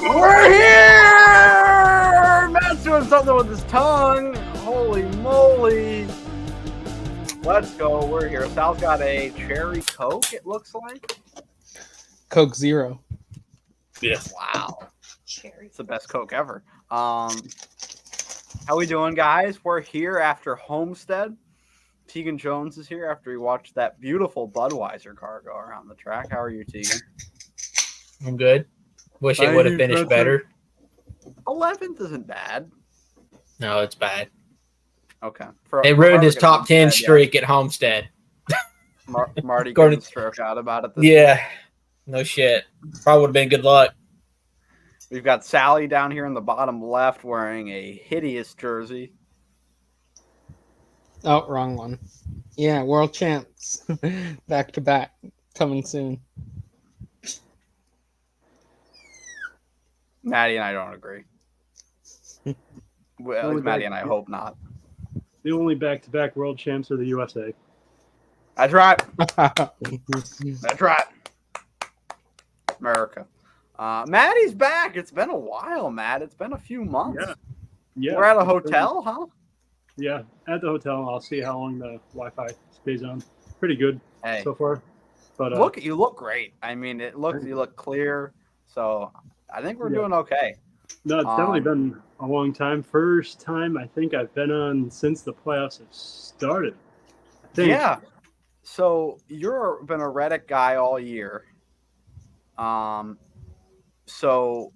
We're here! Matt's doing something with his tongue. Holy moly. Let's go. We're here. Sal's got a cherry Coke, it looks like. Coke Zero. Yes. Wow. It's the best Coke ever. How we doing, guys? We're here after Homestead. Tegan Jones is here after we watched that beautiful Budweiser car go around the track. How are you, Tegan? I'm good. Wish it would have finished better. 11th isn't bad. No, it's bad. Okay. It ruined his top 10 streak at Homestead. Marty got stroke out about it. Yeah. No shit. Probably would have been good luck. We've got Sally down here in the bottom left wearing a hideous jersey. Oh, wrong one. Yeah, world champs. Back to back. Coming soon. Maddie and I don't agree. Well, at least Maddie and I hope not. The only back-to-back world champs are the USA. That's right. That's right. America. Maddie's back. It's been a while, Matt. It's been a few months. Yeah. We're at a hotel, huh? Yeah, at the hotel. I'll see how long the Wi-Fi stays on. Pretty good so far. But you look great. I mean, you look clear. So I think we're doing okay. No, it's definitely been a long time. First time I think I've been on since the playoffs have started. I think. Yeah. So you've been a Reddick guy all year. So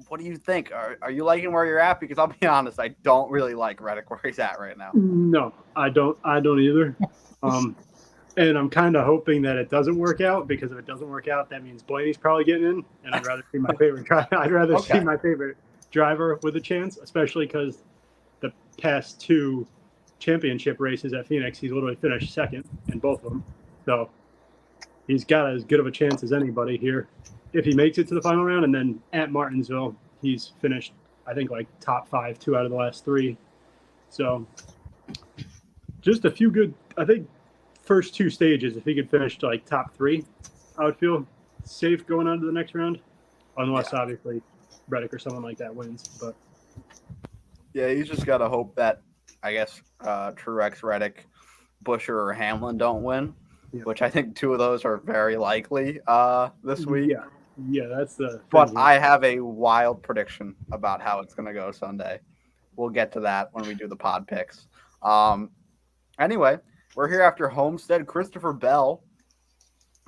what do you think? Are you liking where you're at? Because I'll be honest, I don't really like Reddick where he's at right now. No, I don't either. And I'm kind of hoping that it doesn't work out, because if it doesn't work out, that means Blaney's probably getting in, and I'd rather see my favorite see my favorite driver with a chance, especially because the past two championship races at Phoenix, he's literally finished second in both of them. So he's got as good of a chance as anybody here if he makes it to the final round. And then at Martinsville, he's finished, I think, like top 5, 2 out of the last 3. So just a few good, I think, first 2 stages, if he could finish to like top 3, I would feel safe going on to the next round, unless obviously Reddick or someone like that wins. But yeah, you just gotta hope that, I guess, Truex, Reddick, Buescher, or Hamlin don't win, which I think 2 of those are very likely this week. Yeah, that's the. But I have a wild prediction about how it's gonna go Sunday. We'll get to that when we do the pod picks. Anyway. We're here after Homestead. Christopher Bell,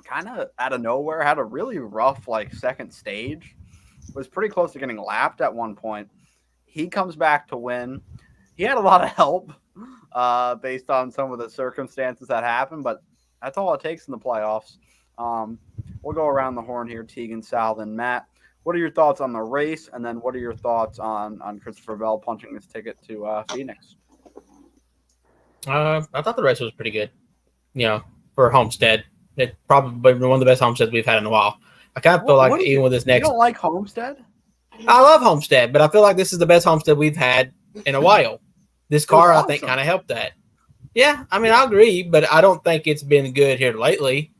kind of out of nowhere, had a really rough second stage. Was pretty close to getting lapped at one point. He comes back to win. He had a lot of help based on some of the circumstances that happened, but that's all it takes in the playoffs. We'll go around the horn here, Tegan, Sal, and Matt. What are your thoughts on the race, and then what are your thoughts on Christopher Bell punching his ticket to Phoenix? I thought the race was pretty good, for Homestead. It's probably one of the best Homesteads we've had in a while. I kind of feel like even with this next... You don't like Homestead? I love Homestead, but I feel like this is the best Homestead we've had in a while. This car, I think, kind of helped that. Yeah, I mean, I agree, but I don't think it's been good here lately.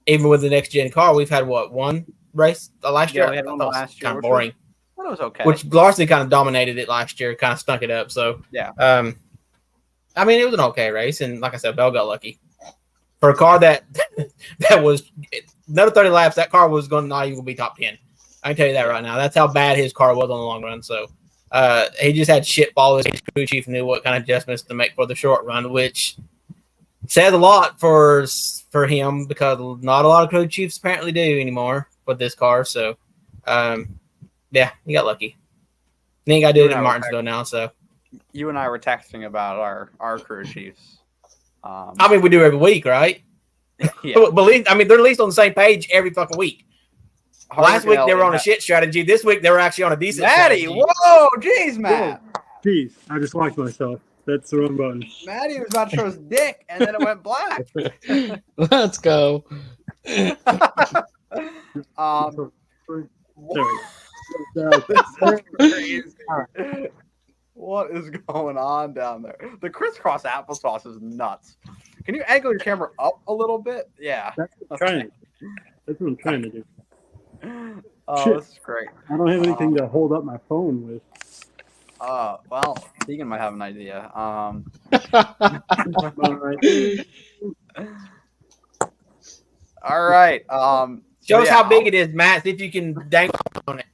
Even with the next-gen car, we've had, one race last year? Yeah, we had one last year. Kind of boring. Well, it was okay. Which Larson kind of dominated it last year, kind of stunk it up. So, yeah. I mean, it was an okay race, and like I said, Bell got lucky. For a car that was another 30 laps, that car was going to not even be top 10. I can tell you that right now. That's how bad his car was on the long run. So he just had shit fall. His crew chief knew what kind of adjustments to make for the short run, which says a lot for him, because not a lot of crew chiefs apparently do anymore with this car. So, yeah, he got lucky. He ain't got to do it in Martinsville now, so. You and I were texting about our crew chiefs. I mean, we do every week, right? Yeah. They're at least on the same page every fucking week. Last week they were on a shit strategy. This week they were actually on a decent strategy. Whoa, jeez, Matt. Jeez, I just locked myself. That's the wrong button. Matty was about to show his dick, and then it went black. Let's go. What is going on down there? The crisscross applesauce is nuts. Can you angle your camera up a little bit? Yeah. That's what I'm trying to do. Oh, this is great. I don't have anything to hold up my phone with. Well, Keegan might have an idea. All right. All right. Show us how big it is, Matt. See if you can dangle on it.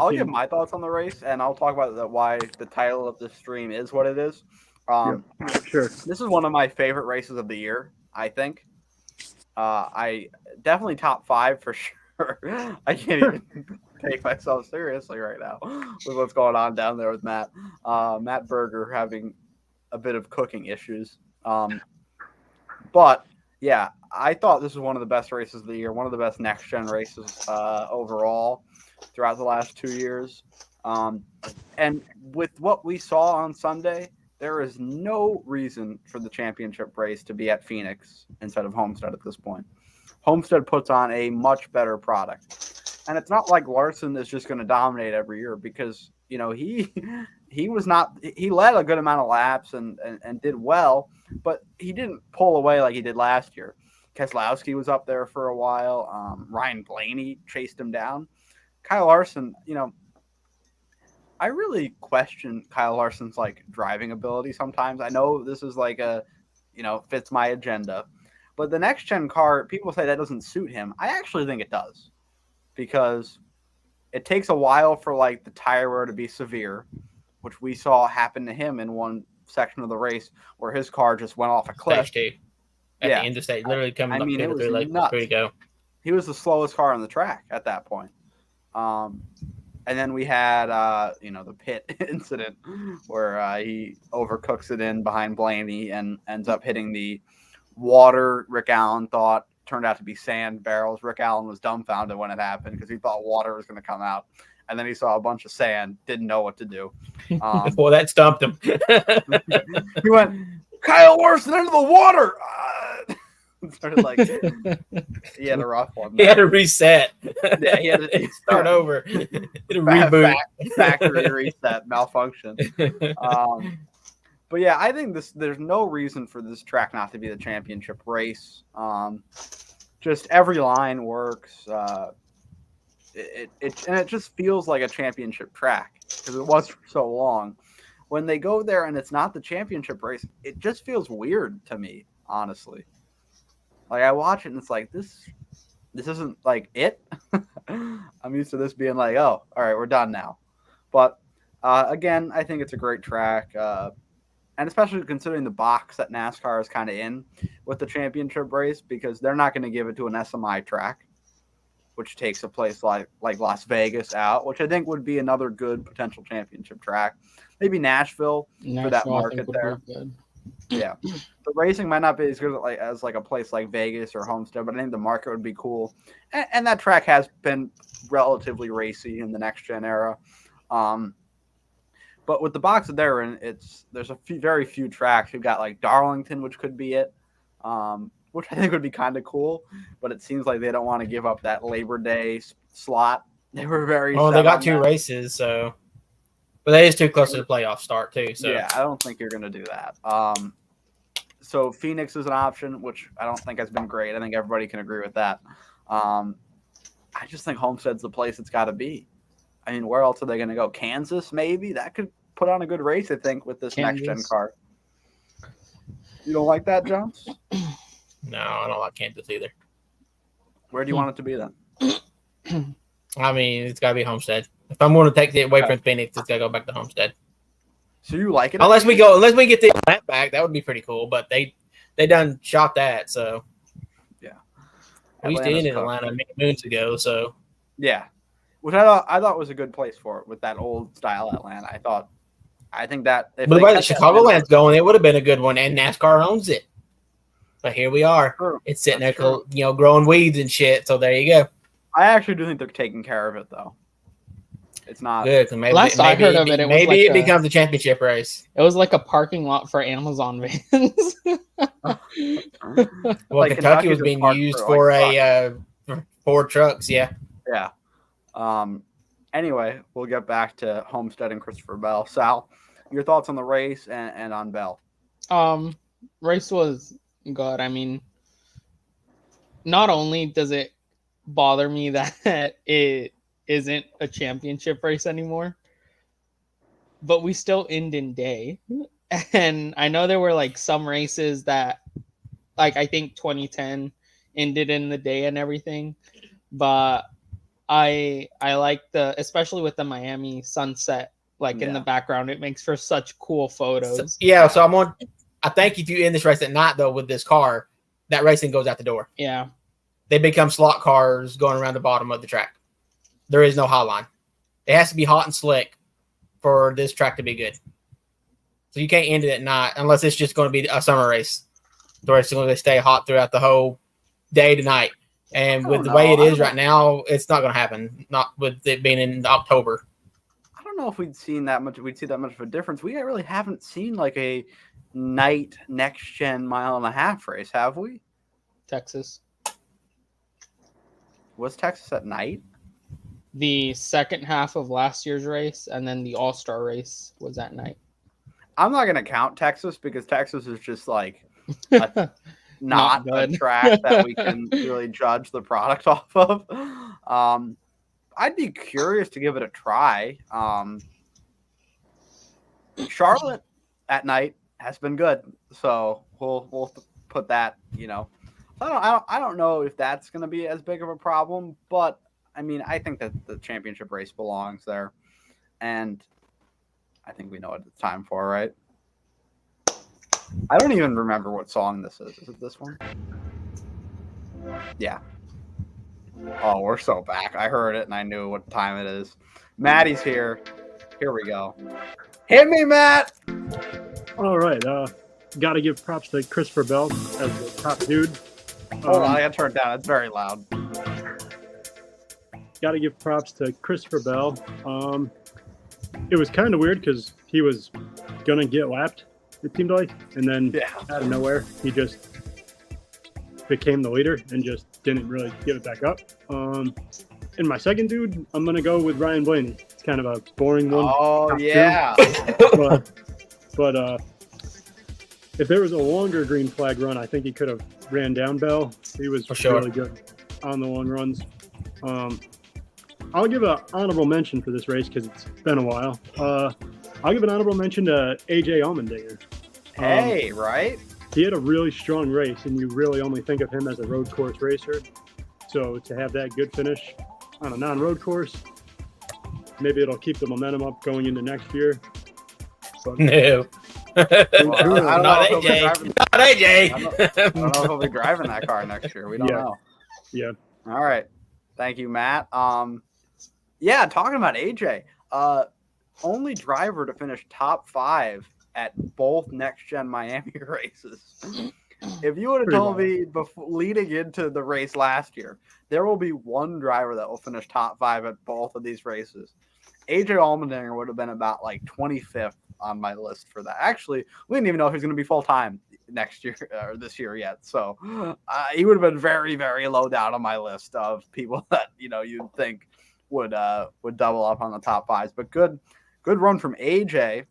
I'll give my thoughts on the race, and I'll talk about why the title of this stream is what it is. Sure. This is one of my favorite races of the year, I think. I definitely top 5 for sure. I can't even take myself seriously right now with what's going on down there with Matt. Matt Berger having a bit of cooking issues. But yeah, I thought this was one of the best races of the year, one of the best next gen races overall throughout the last 2 years. And with what we saw on Sunday, there is no reason for the championship race to be at Phoenix instead of Homestead at this point. Homestead puts on a much better product. And it's not like Larson is just going to dominate every year because, you know, he led a good amount of laps and did well, but he didn't pull away like he did last year. Keselowski was up there for a while. Ryan Blaney chased him down. Kyle Larson, you know, I really question Kyle Larson's like driving ability sometimes. I know this is like fits my agenda, but the next gen car, people say that doesn't suit him. I actually think it does because it takes a while for like the tire wear to be severe, which we saw happen to him in one section of the race where his car just went off a cliff. Stage 2 at the end of stage, literally coming up it was like nuts. There you go. He was the slowest car on the track at that point. And then we had, the pit incident where he overcooks it in behind Blaney and ends up hitting the water Rick Allen thought turned out to be sand barrels. Rick Allen was dumbfounded when it happened because he thought water was going to come out. And then he saw a bunch of sand, didn't know what to do. Well, that stumped him. He went, Kyle Larson into the water! Started like he had a rough one. He had to reset. Yeah, he had to start over. Hit a reboot. Factory reset malfunction. But yeah, I think there's no reason for this track not to be the championship race. Just every line works. It just feels like a championship track because it was for so long. When they go there and it's not the championship race, it just feels weird to me, honestly. Like I watch it and it's like this isn't like it. I'm used to this being like, oh, all right, we're done now. But again, I think it's a great track, and especially considering the box that NASCAR is kind of in with the championship race, because they're not going to give it to an SMI track, which takes a place like Las Vegas out, which I think would be another good potential championship track. Maybe Nashville for that market there. Yeah, the racing might not be as good as a place like Vegas or Homestead, but I think the market would be cool. And that track has been relatively racy in the next gen era. But with the box that they're in, there's very few tracks. You've got like Darlington, which could be it, which I think would be kind of cool. But it seems like they don't want to give up that Labor Day slot. They were very they got 2 races, so. But that is too close to the playoff start, too. So yeah, I don't think you're going to do that. So Phoenix is an option, which I don't think has been great. I think everybody can agree with that. I just think Homestead's the place it's got to be. I mean, where else are they going to go? Kansas, maybe? That could put on a good race, I think, with this next-gen car. You don't like that, Jones? No, I don't like Kansas either. Where do you want it to be then? I mean, it's got to be Homestead. If I'm going to take it away from Phoenix, it's got to go back to Homestead. So you like it? Unless we get the Atlanta back, that would be pretty cool. But they done shot that, so yeah. We used to be in Atlanta many moons ago, so yeah. Which I thought was a good place for it with that old style Atlanta. I think that. But the way the Chicagoland's going, it would have been a good one, and NASCAR owns it. But here we are. True. It's sitting there, growing weeds and shit. So there you go. I actually do think they're taking care of it, though. It's not good. So maybe, last I heard of it, it becomes a championship race. It was like a parking lot for Amazon vans. Well, Kentucky was being used for a Ford trucks. Yeah. Yeah. Anyway, we'll get back to Homestead and Christopher Bell. Sal, your thoughts on the race and on Bell? Race was good. I mean, not only does it bother me that it isn't a championship race anymore. But we still end in day. And I know there were like some races that, like I think 2010 ended in the day and everything. But I like especially with the Miami sunset like in the background, it makes for such cool photos. So I think if you end this race at night though with this car, that racing goes out the door. Yeah. They become slot cars going around the bottom of the track. There is no high line. It has to be hot and slick for this track to be good. So you can't end it at night unless it's just going to be a summer race. The race is going to stay hot throughout the whole day to night. And with the way it is right now, it's not going to happen. Not with it being in October. I don't know if we'd see that much of a difference. We really haven't seen like a night next gen 1.5 mile race, have we? Texas. Was Texas at night? The second half of last year's race, and then the All-Star race was at night. I'm not going to count Texas because Texas is just like not a track that we can really judge the product off of. I'd be curious to give it a try. Charlotte at night has been good, so we'll put that. I don't know if that's going to be as big of a problem, but I mean, I think that the championship race belongs there, and I think we know what it's time for, right? I don't even remember what song this is. Is it this one? Yeah. Oh, we're so back. I heard it and I knew what time it is. Maddie's here. Here we go. Hit me, Matt! All right. Got to give props to Christopher Bell as the top dude. Hold on, I got to turn it down. It's very loud. Got to give props to Christopher Bell. It was kind of weird because he was going to get lapped, it seemed like. And then out of nowhere, he just became the leader and just didn't really give it back up. And my second dude, I'm going to go with Ryan Blaney. It's kind of a boring one. Oh, yeah. But if there was a longer green flag run, I think he could have ran down Bell. He was really good on the long runs. I'll give an honorable mention for this race because it's been a while. I'll give an honorable mention to AJ Allmendinger. Hey, right? He had a really strong race, and you really only think of him as a road course racer. So to have that good finish on a non-road course, maybe it'll keep the momentum up going into next year. But, no. Not AJ. Not AJ. I don't know if he'll be driving that car next year. We don't know. Yeah. All right. Thank you, Matt. Talking about AJ, only driver to finish top 5 at both next gen Miami races. If you would have told me leading into the race last year, there will be one driver that will finish top 5 at both of these races, AJ Allmendinger would have been about like 25th on my list for that. Actually, we didn't even know if he's going to be full time next year or this year yet. So he would have been very, very low down on my list of people that you'd think would double up on the top 5s. But good run from AJ.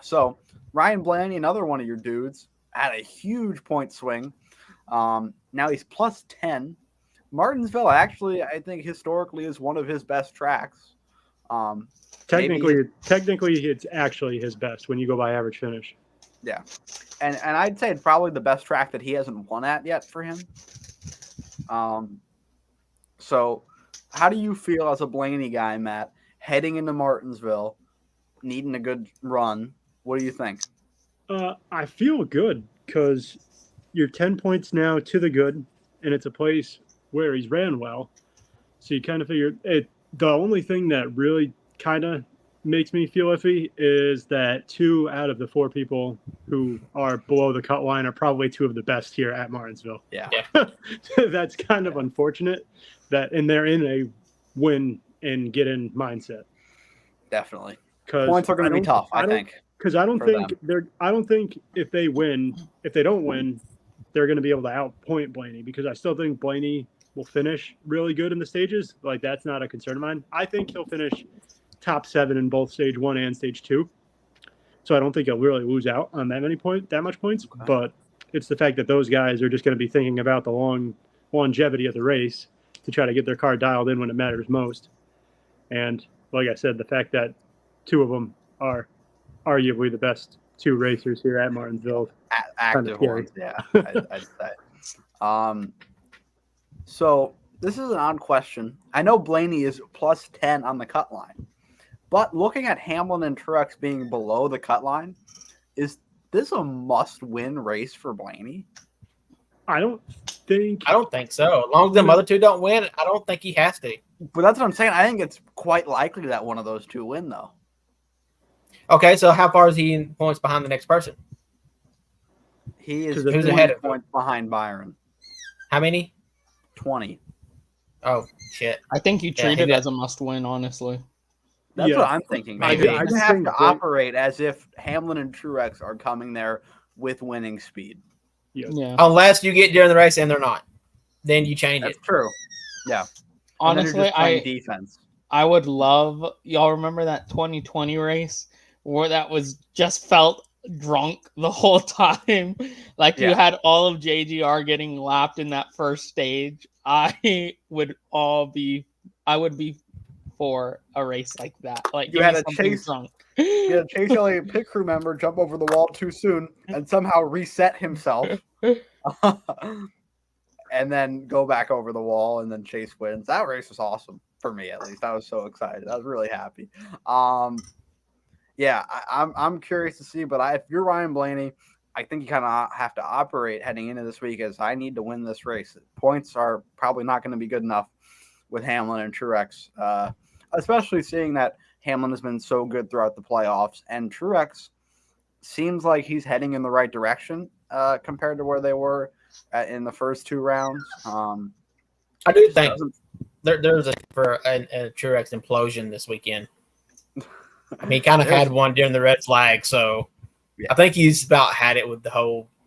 So Ryan Blaney, another one of your dudes, had a huge point swing. Now he's plus 10. Martinsville, actually, I think historically is one of his best tracks. Technically, it's actually his best when you go by average finish. Yeah, and I'd say it's probably the best track that he hasn't won at yet for him. So how do you feel as a Blaney guy, Matt, heading into Martinsville, needing a good run? What do you think? I feel good because you're 10 points now to the good, and it's a place where he's ran well. So you kind of figure it. The only thing that really kind of makes me feel iffy is that 2 out of the 4 people who are below the cut line are probably 2 of the best here at Martinsville. Yeah. That's kind of unfortunate and they're in a win and get in mindset. Definitely. Points are going to be tough, I think. Because I don't think if they don't win, they're going to be able to outpoint Blaney, because I still think Blaney will finish really good in the stages. Like, that's not a concern of mine. I think he'll finish top 7 in both stage 1 and stage 2. So I don't think he'll really lose out on that much points. Okay. But it's the fact that those guys are just going to be thinking about the long longevity of the race to try to get their car dialed in when it matters most. And like I said, the fact that two of them are arguably the best two racers here at Martinsville. Active ones, yeah. I'd say. So this is an odd question. I know Blaney is plus 10 on the cut line, but looking at Hamlin and Truex being below the cut line, is this a must-win race for Blaney? I don't think so. As long as them other two don't win, I don't think he has to. But that's what I'm saying. I think it's quite likely that one of those two win, though. Okay, so how far is he in points behind the next person? He is Who's ahead of points behind Byron. How many? 20. Oh, shit. I think you treat it as a must-win, honestly. That's Yeah. what I'm thinking. Maybe. I just have to operate as if Hamlin and Truex are coming there with winning speed. Yeah. Unless you get during the race and they're not. Then you change That's it. true. Yeah. Honestly, defense. I would love, y'all remember that 2020 race where that was just felt drunk the whole time? Like you had all of JGR getting lapped in that first stage. I would be for a race like that. Like You had a Chase Elliott pit crew member jump over the wall too soon and somehow reset himself. And then go back over the wall, and then Chase wins. That race was awesome for me, at least. I was so excited. I was really happy. I'm curious to see, but if you're Ryan Blaney, I think you kind of have to operate heading into this week as I need to win this race. Points are probably not going to be good enough with Hamlin and Truex, especially seeing that Hamlin has been so good throughout the playoffs, and Truex seems like he's heading in the right direction compared to where they were in the first two rounds. I do think there's a Truex implosion this weekend. I mean, he kind of had one during the red flag, so I think he's about had it with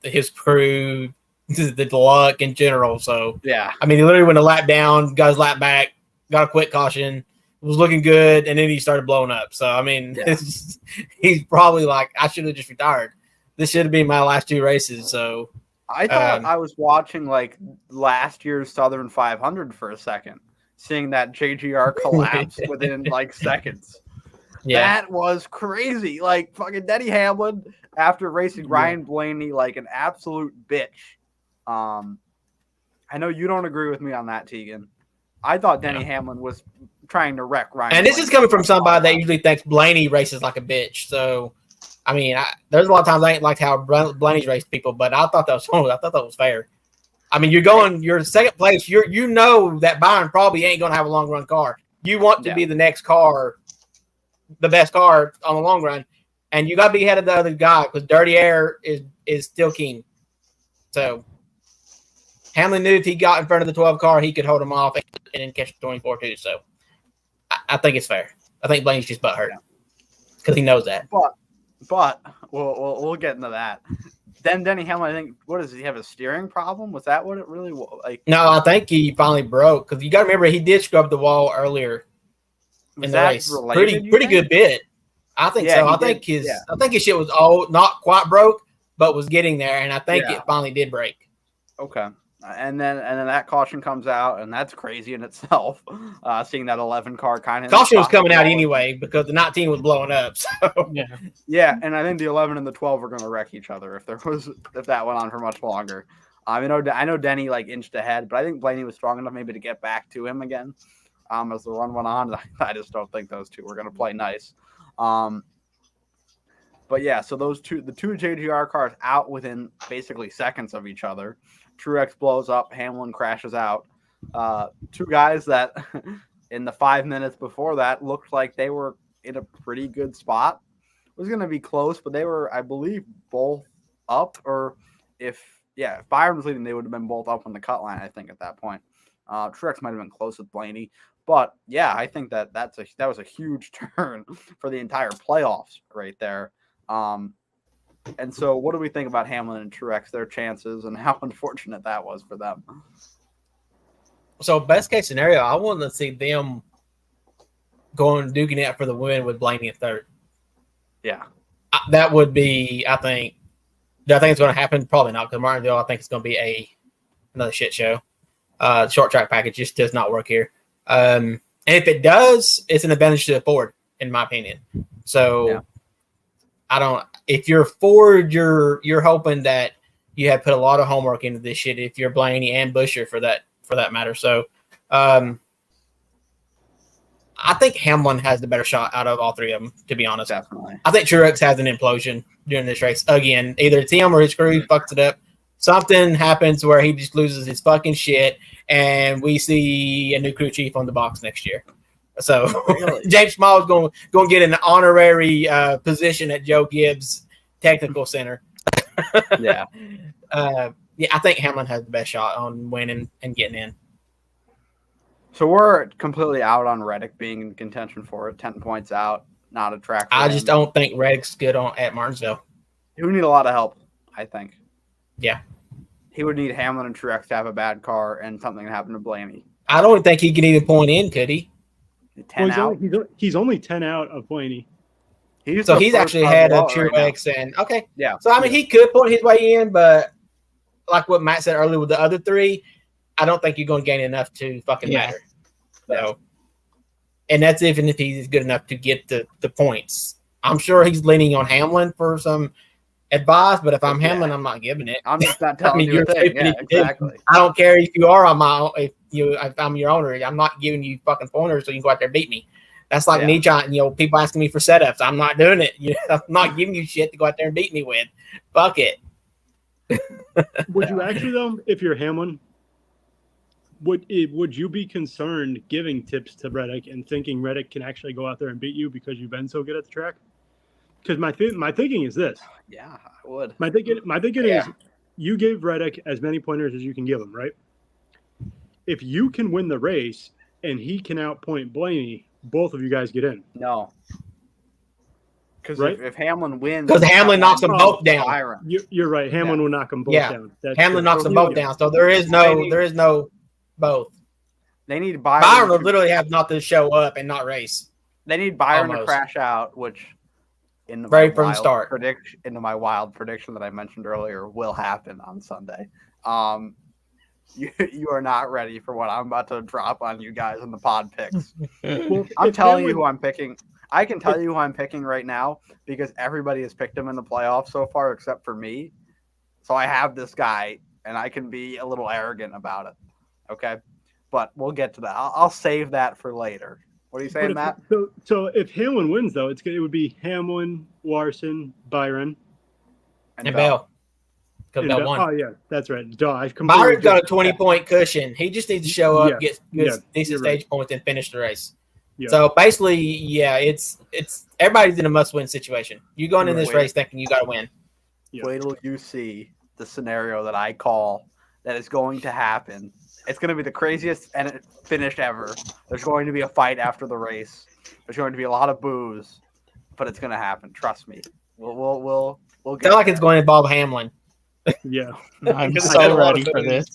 his crew, the luck in general. So yeah, I mean, he literally went a lap down, got his lap back, got a quick caution, was looking good, and then he started blowing up. So I mean, he's probably like, I should have just retired. This should have been my last two races. So I thought I was watching like last year's Southern 500 for a second, seeing that JGR collapse within like seconds. Yeah. That was crazy. Like fucking Denny Hamlin after racing Ryan Blaney like an absolute bitch. I know you don't agree with me on that, Tegan. I thought Denny Hamlin was trying to wreck Ryan. And this is coming from somebody that usually thinks Blaney races like a bitch. So, I mean, there's a lot of times I ain't liked how Blaney's raced people, but I thought that was fair. I mean, you're second place. You know that Byron probably ain't going to have a long run car. You want to be the next car, the best car on the long run, and you got to be ahead of the other guy because dirty air is still keen. So Hamlin knew if he got in front of the 12 car, he could hold him off and then catch the 24 too. So I think it's fair. I think Blaney's just butthurt because he knows that. But we'll get into that. Then Denny Hamlin, I think, what does he have, a steering problem? Was that what it really was? Like? No, I think he finally broke because you got to remember he did scrub the wall earlier in the race. Pretty good bit. I think so. I think his shit was not quite broke, but was getting there, and I think it finally did break. Okay. And then that caution comes out, and that's crazy in itself. Seeing that 11 car kind of caution was coming out anyway because the 19 was blowing up. So yeah, and I think the 11 and the 12 were going to wreck each other if that went on for much longer. I know Denny like inched ahead, but I think Blaney was strong enough maybe to get back to him again. As the run went on, I just don't think those two were going to play nice. But yeah, so the two JGR cars out within basically seconds of each other. Truex blows up, Hamlin crashes out. Two guys that in the 5 minutes before that looked like they were in a pretty good spot. It was going to be close, but they were, I believe, both up. Or if Byron was leading, they would have been both up on the cut line, I think, at that point. Truex might have been close with Blaney. But, yeah, I think that was a huge turn for the entire playoffs right there. And so what do we think about Hamlin and Truex, their chances, and how unfortunate that was for them? So best case scenario, I want to see them duking it out for the win with Blaney at third. Yeah. That would be, I think. Do I think it's going to happen? Probably not, because Martinsville, I think it's going to be another shit show. Short track package just does not work here. And if it does, it's an advantage to the Ford, in my opinion. So if you're Ford, you're hoping that you have put a lot of homework into this shit. If you're Blaney and Busher for that matter. So I think Hamlin has the better shot out of all three of them, to be honest. Definitely. I think Truex has an implosion during this race. Again, either it's him or his crew fucks it up. Something happens where he just loses his fucking shit, and we see a new crew chief on the box next year. So really? James Small is going to get an honorary position at Joe Gibbs Technical Center. Yeah. I think Hamlin has the best shot on winning and getting in. So we're completely out on Reddick being in contention for it. 10 points out, not a track. I just don't think Reddick's good at Martinsville. He would need a lot of help, I think. Yeah. He would need Hamlin and Truex to have a bad car and something to happen to Blaney. I don't think he can even point in, could he? 10 out. He's only 10 out of Blaney. He's actually ahead of Truex and okay. Yeah. So I mean, he could point his way in, but like what Matt said earlier with the other three, I don't think you're going to gain enough to fucking matter. So, and that's even if he's good enough to get the points. I'm sure he's leaning on Hamlin for some advice, but if I'm Hamlin, I'm not giving it. I'm just not telling you a thing. Yeah, exactly. I don't care if you are on my own, if I'm your owner. I'm not giving you fucking pointers so you can go out there and beat me. That's like me trying, people asking me for setups. I'm not doing it. I'm not giving you shit to go out there and beat me with. Fuck it. Would you actually though, if you're Hamlin, would you be concerned giving tips to Reddick and thinking Reddick can actually go out there and beat you because you've been so good at the track? Because my thinking is this. Yeah, I would. My thinking is you gave Reddick as many pointers as you can give him, right? If you can win the race and he can outpoint Blaney, both of you guys get in. No. Because right? if Hamlin wins, because Hamlin knocks them both down. You're right. Hamlin will knock them both down. Hamlin knocks them both down. So there is no both. They need Byron. Byron would literally have not to show up and not race. They need Byron to crash out, which in right from the start. Into my wild prediction that I mentioned earlier will happen on Sunday. You are not ready for what I'm about to drop on you guys in the pod picks. Well, I'm telling you who I'm picking. I can tell you who I'm picking right now because everybody has picked him in the playoffs so far except for me. So I have this guy, and I can be a little arrogant about it. Okay? But we'll get to that. I'll save that for later. What are you saying, Matt? So if Hamlin wins, though, it would be Hamlin, Larson, Byron. And Bell. Because Bell won. Oh, yeah, that's right. Byron's got a 20-point cushion. He just needs to show up, get decent stage points, and finish the race. Yeah. So basically, it's everybody's in a must-win situation. You're going in this race thinking you got to win. Yeah. Wait till you see the scenario that I call that is going to happen. It's going to be the craziest finish ever. There's going to be a fight after the race. There's going to be a lot of boos, but it's going to happen. Trust me. We'll get feel like it's going to involve Hamlin. Yeah, I'm so ready for this.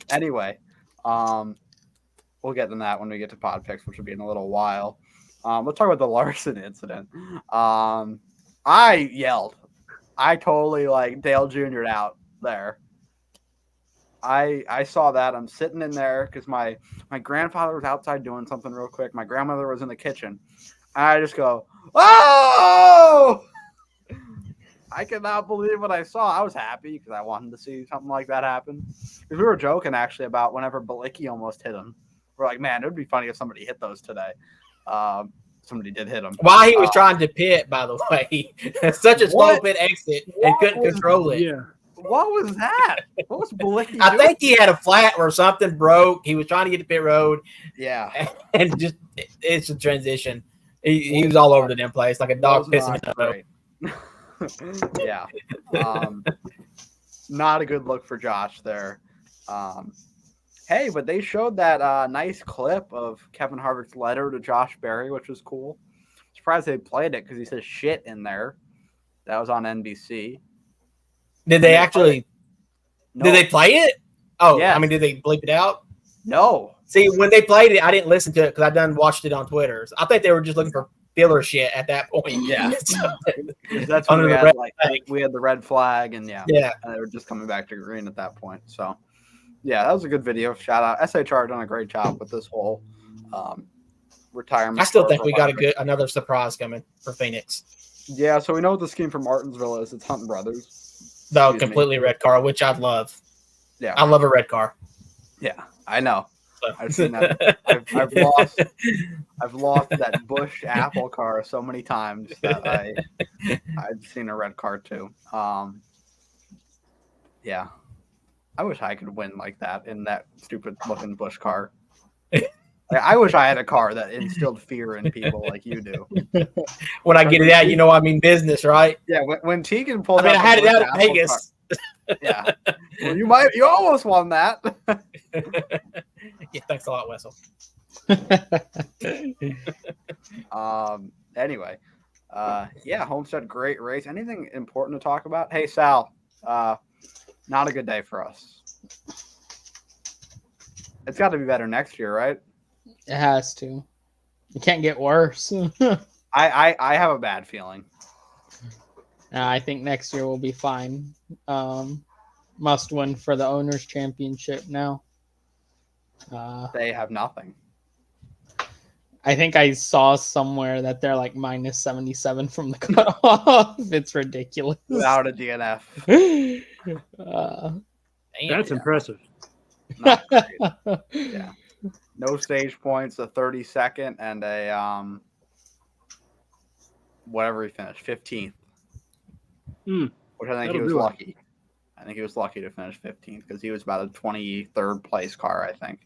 Anyway, we'll get to that when we get to pod picks, which will be in a little while. Let's talk about the Larson incident. I yelled. I totally Dale Jr.'d out there. I saw that. I'm sitting in there because my grandfather was outside doing something real quick. My grandmother was in the kitchen. And I just go, oh! I could not believe what I saw. I was happy because I wanted to see something like that happen. Because we were joking, actually, about whenever Balicki almost hit him. We're like, man, it would be funny if somebody hit those today. Somebody did hit him. While he was trying to pit, by the way. Such a slow pit exit and couldn't control it. Yeah. What was that? What was Balicki doing? I think he had a flat or something broke. He was trying to get to pit road. Yeah. And just, it's a transition. He was all over the damn place like a dog pissing in the road. Yeah. Not a good look for Josh there. Hey, but they showed that nice clip of Kevin Harvick's letter to Josh Berry, which was cool. Surprised they played it because he says shit in there. That was on NBC. Did they actually? No. Did they play it? Oh, yeah. I mean, did they bleep it out? No. See, when they played it, I didn't listen to it because I done watched it on Twitter. So I think they were just looking for filler shit at that point. Yeah. That's when we had the red flag and and they were just coming back to green at that point. So Yeah, that was a good video. Shout out SHR done a great job with this whole retirement. I still think for we got Electric. another surprise coming for Phoenix. Yeah, so we know what the scheme for Martinsville is. It's Hunt Brothers. Though Excuse me. completely red car, which I'd love. Yeah, I love a red car. yeah, I know. So. I've seen that. I've lost that Bush Apple car so many times that I've seen a red car too. Yeah, I wish I could win like that in that stupid looking Bush car. I wish I had a car that instilled fear in people like you do. When I get it out, you know I mean business, right? Yeah, when Tegan pulled I mean, out I had it the out Bush at Apple Vegas. car- yeah, well, you almost won that. Yeah, thanks a lot, Wessel. Anyway, yeah, Homestead, great race. Anything important to talk about? Hey, Sal, not a good day for us. It's got to be better next year, right? It has to. It can't get worse. I have a bad feeling. I think next year will be fine. Must win for the Owners' Championship now. They have nothing. I think I saw somewhere that they're like minus 77 from the cutoff. It's ridiculous. Without a DNF. That's impressive. Not great. Yeah. No stage points, a 32nd, and a whatever he finished, 15th. Which I think he was lucky. I think he was lucky to finish 15th because he was about a 23rd place car, I think.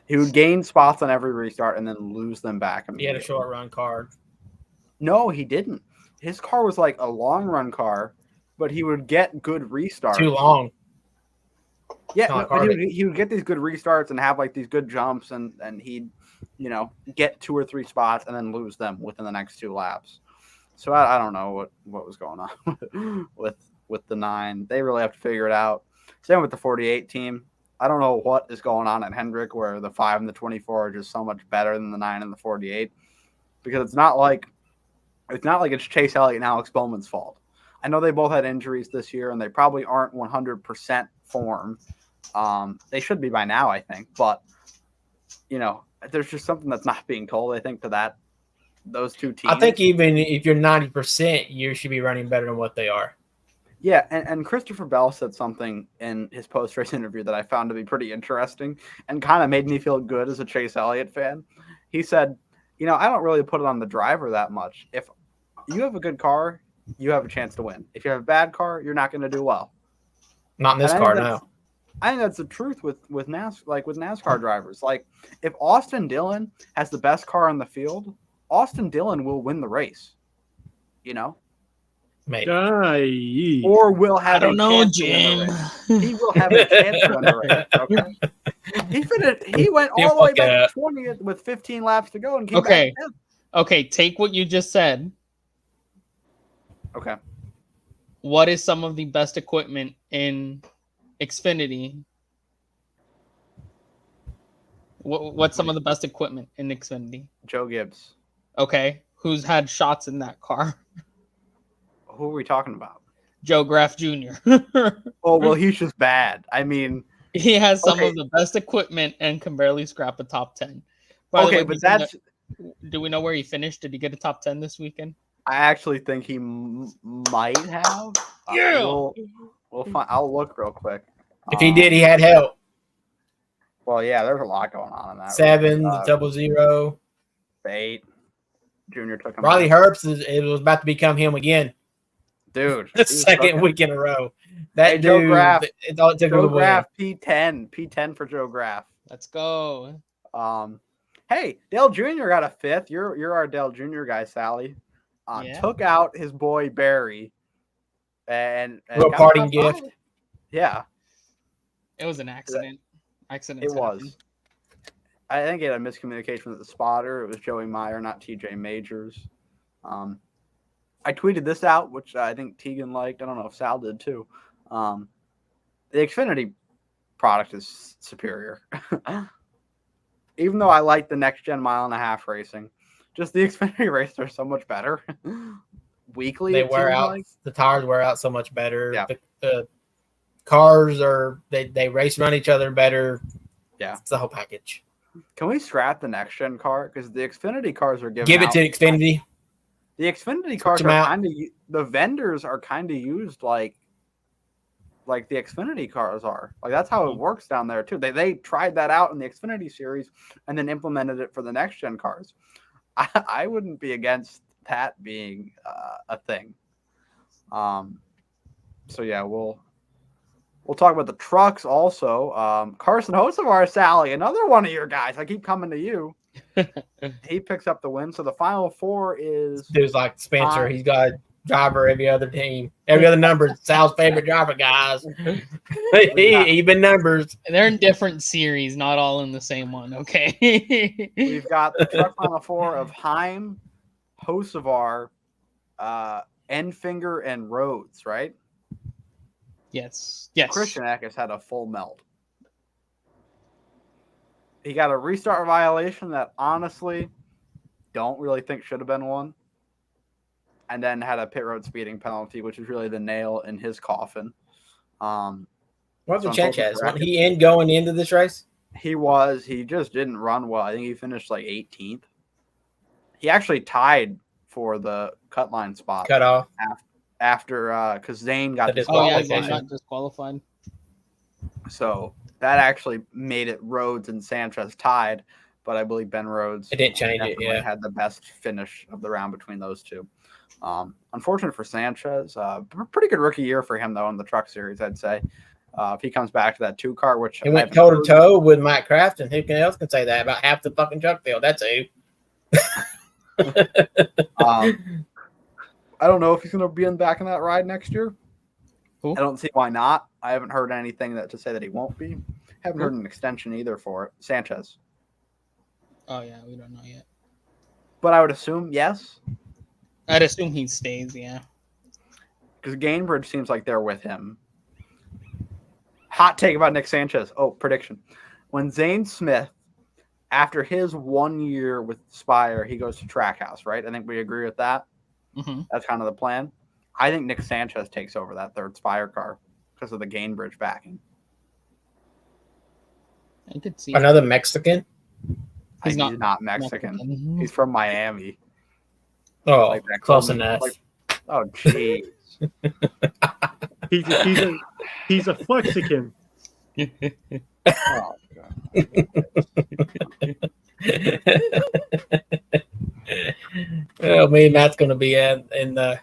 He would gain spots on every restart and then lose them back He immediately. had a short run car. No, he didn't. His car was like a long run car, but he would get good restarts. Too long. Yeah, Not but Harvick. he would get these good restarts and have like these good jumps, and he'd, get 2 or 3 spots and then lose them within the next 2 laps. So I don't know what was going on with the 9. They really have to figure it out. Same with the 48 team. I don't know what is going on at Hendrick where the 5 and the 24 are just so much better than the 9 and the 48, because it's not like it's Chase Elliott and Alex Bowman's fault. I know they both had injuries this year and they probably aren't 100% form. They should be by now, I think, but there's just something that's not being told, I think, to those two teams. I think even if you're 90%, you should be running better than what they are. Yeah, and Christopher Bell said something in his post-race interview that I found to be pretty interesting and kind of made me feel good as a Chase Elliott fan. He said, I don't really put it on the driver that much. If you have a good car, you have a chance to win. If you have a bad car, you're not going to do well. Not in this car, no. I think that's the truth with NASCAR drivers. Like, if Austin Dillon has the best car on the field, Austin Dillon will win the race. Maybe. Or will have I don't know, chance to win the Jim. race. He will have a chance to win the race. Okay. He went all the way back to 20th with 15 laps to go and came back. Okay, take what you just said. Okay. What is some of the best equipment in Xfinity? What's some of the best equipment in Xfinity? Joe Gibbs. Okay, who's had shots in that car? Who are we talking about? Joe Graff Jr. Oh, well, he's just bad. I mean, he has some of the best equipment and can barely scrap a top 10. By the way, but do we know where he finished? Did he get a top 10 this weekend? I actually think he might have. Yeah. We'll find. I'll look real quick. If he did, he had help. Well, yeah, there's a lot going on in that. 7, the 00. 8. Junior took him. Riley Herbst it was about to become him again. Dude, The second week in a row. That dude, Joe Graff. it took him Joe to win. Graff P10 for Joe Graff. Let's go. Hey, Dale Jr. got a 5th. You're our Dale Jr. guy, Sally. Took out his boy Barry, and a parting gift. Yeah, It was an accident. it was. I think he had a miscommunication with the spotter. It was Joey Meyer, not TJ Majors. I tweeted this out, which I think Tegan liked. I don't know if Sal did too. The Xfinity product is superior. Even though I like the next gen mile and a half racing, just the Xfinity races are so much better. Weekly, They wear out. The tires wear out so much better. Yeah. cars are they race around each other better. Yeah. It's the whole package. Can we scrap the next gen car? Because the Xfinity cars are given Give it out. to Xfinity. The Xfinity cars them are out. kind of the vendors are kind of used like the Xfinity cars are. Like that's how it works down there too. They tried that out in the Xfinity series and then implemented it for the next gen cars. I wouldn't be against that being a thing. So yeah, we'll talk about the trucks also. Carson Hocevar, Sally, another one of your guys. I keep coming to you. He picks up the win. So the final four is There's like Spencer. He's got a driver every other team. Every other number is Sal's favorite driver, guys. Even numbers. They're in different series, not all in the same one. Okay. We've got the truck final four of Heim, Hocevar, Enfinger, and Rhodes, right? Yes. Christian Eckes had a full melt. He got a restart violation that honestly don't really think should have been one. And then had a pit road speeding penalty, which is really the nail in his coffin. What was so Sanchez? Wasn't he in going into this race? He was. He just didn't run well. I think he finished like 18th. He actually tied for the cut line spot. Cut off. After because Zane got disqualified. disqualified. Zane got disqualified. So that actually made it Rhodes and Sanchez tied, but I believe Ben Rhodes It didn't change it. Yeah, had the best finish of the round between those two. Unfortunate for Sanchez. Pretty good rookie year for him though in the truck series, I'd say. If he comes back to that 2 car, which he went toe to toe with Mike Kraft, and who else can say that about half the fucking truck field? That's who. I don't know if he's going to be back in that ride next year. Cool. I don't see why not. I haven't heard anything to say that he won't be. Haven't heard an extension either for it. Sanchez. Oh yeah, we don't know yet. But I would assume yes. I'd assume he stays. Yeah. Because Gainbridge seems like they're with him. Hot take about Nick Sanchez. Oh, prediction. When Zane Smith, after his 1 year with Spire, he goes to Trackhouse, right? I think we agree with that. Mm-hmm. That's kind of the plan. I think Nick Sanchez takes over that third Spire car because of the Gainbridge backing. I could see another Mexican. He's not Mexican. He's from Miami. Oh, like close enough. Oh, jeez. he's a Flexican. Oh, Well, me and Matt's going to be in the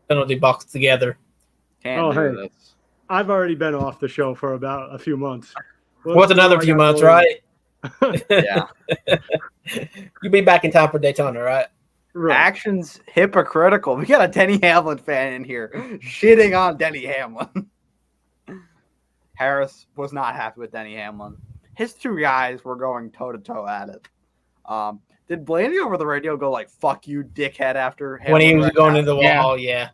penalty box together. Can't do this. I've already been off the show for about a few months. What's another few months, right? Yeah. You'll be back in time for Daytona, right? Right. Action's hypocritical. We got a Denny Hamlin fan in here shitting on Denny Hamlin. Harris was not happy with Denny Hamlin. His 2 guys were going toe-to-toe at it. Did Blaney over the radio go like, fuck you, dickhead, after Hamlin? When he was going into the wall, yeah.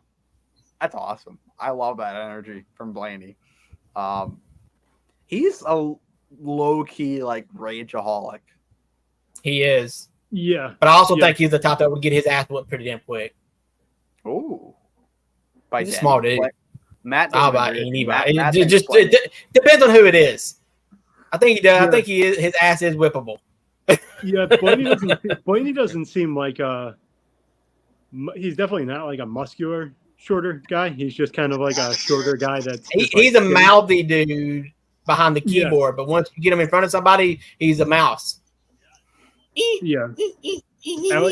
That's awesome. I love that energy from Blaney. He's a low-key, like, rageaholic. He is. Yeah. But I also think he's the top that would get his ass whipped pretty damn quick. Ooh. He's a small dude. Matt How about anybody? It depends on who it is. I think he does. Yeah. I think he is. His ass is whippable. Yeah, Blaney doesn't seem like he's definitely not like a muscular shorter guy. He's just kind of like a shorter guy that's he's a mouthy dude behind the keyboard, but once you get him in front of somebody, he's a mouse. Yeah.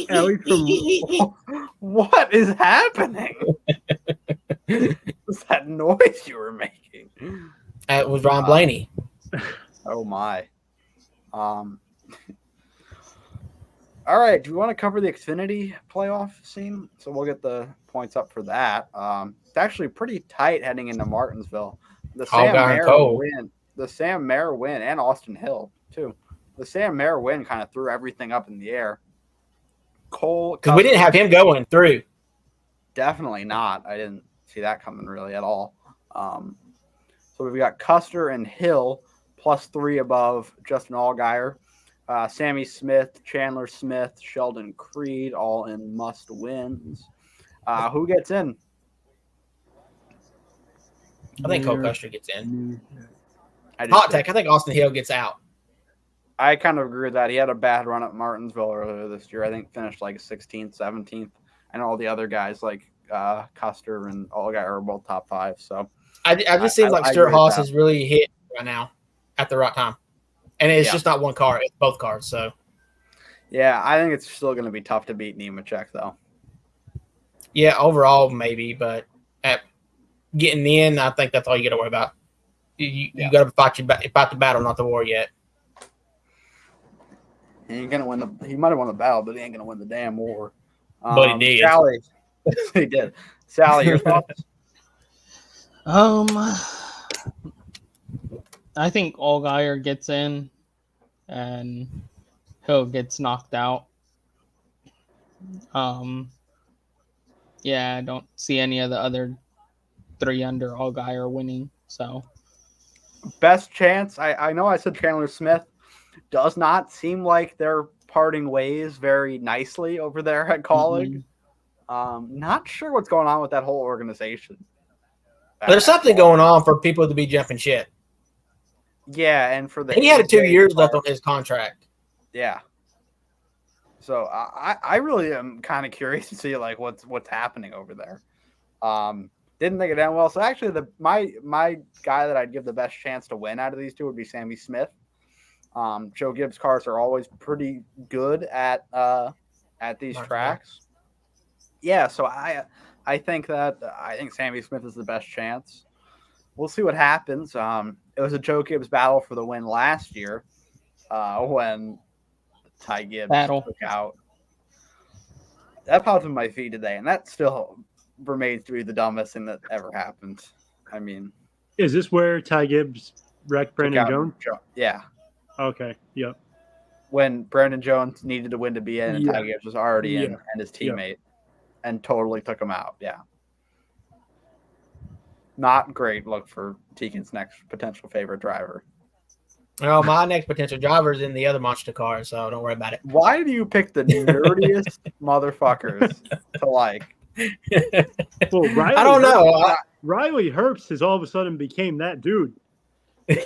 Ellie from what is happening? What's that noise you were making? It was Ron Blaney. Oh my. All right. Do we want to cover the Xfinity playoff scene? So we'll get the points up for that. It's actually pretty tight heading into Martinsville. The Sam Mayer win, and Austin Hill too. The Sam Mayer win kind of threw everything up in the air. Cole, because we didn't have him going through. Definitely not. I didn't see that coming really at all. So we've got Custer and Hill +3 above Justin Allgaier. Sammy Smith, Chandler Smith, Sheldon Creed, all in must wins. Who gets in? I think Cole Custer gets in. I do Hot too. take. I think Austin Hill gets out. I kind of agree with that. He had a bad run at Martinsville earlier this year. I think finished like 16th, 17th, and all the other guys like Custer and all guy are both top 5. So I just seems like I Stuart agree with Haas that. is really hit right now at the right time, and it's Yeah. just not one car; it's both cars. So Yeah, I think it's still going to be tough to beat Nemechek though. yeah, overall maybe, but at getting in, I think that's all you got to worry about. You got to fight the battle, not the war yet. He ain't gonna win the. He might have won the battle, but he ain't gonna win the damn war. But he did. Sally, he did. Sally, your thoughts? I think Allgaier gets in, and Hill gets knocked out. Yeah, I don't see any of the other 3 under Allgaier winning. So Best chance. I know I said Chandler Smith. Does not seem like they're parting ways very nicely over there at college. Not sure what's going on with that whole organization. There's something going on for people to be jumping shit. Yeah, and for the he had 2 years left part, on his contract. Yeah. So I really am kind of curious to see like what's happening over there. Didn't think it end well. So actually, my guy that I'd give the best chance to win out of these two would be Sammy Smith. Joe Gibbs cars are always pretty good at these tracks. Yeah, so I think Sammy Smith is the best chance. We'll see what happens. It was a Joe Gibbs battle for the win last year when Ty Gibbs took out. That popped in my feed today, and that still remains to be the dumbest thing that ever happened. I mean, is this where Ty Gibbs wrecked Brandon Jones? Yeah. Okay. Yep. When Brandon Jones needed to win to be in, and Ty Gibbs was already in, and his teammate, and totally took him out. Yeah. Not great look for Teakin's next potential favorite driver. Well, my next potential driver is in the other monster car, so don't worry about it. Why do you pick the nerdiest motherfuckers to like? Well, I don't know. Riley Herbst has all of a sudden became that dude.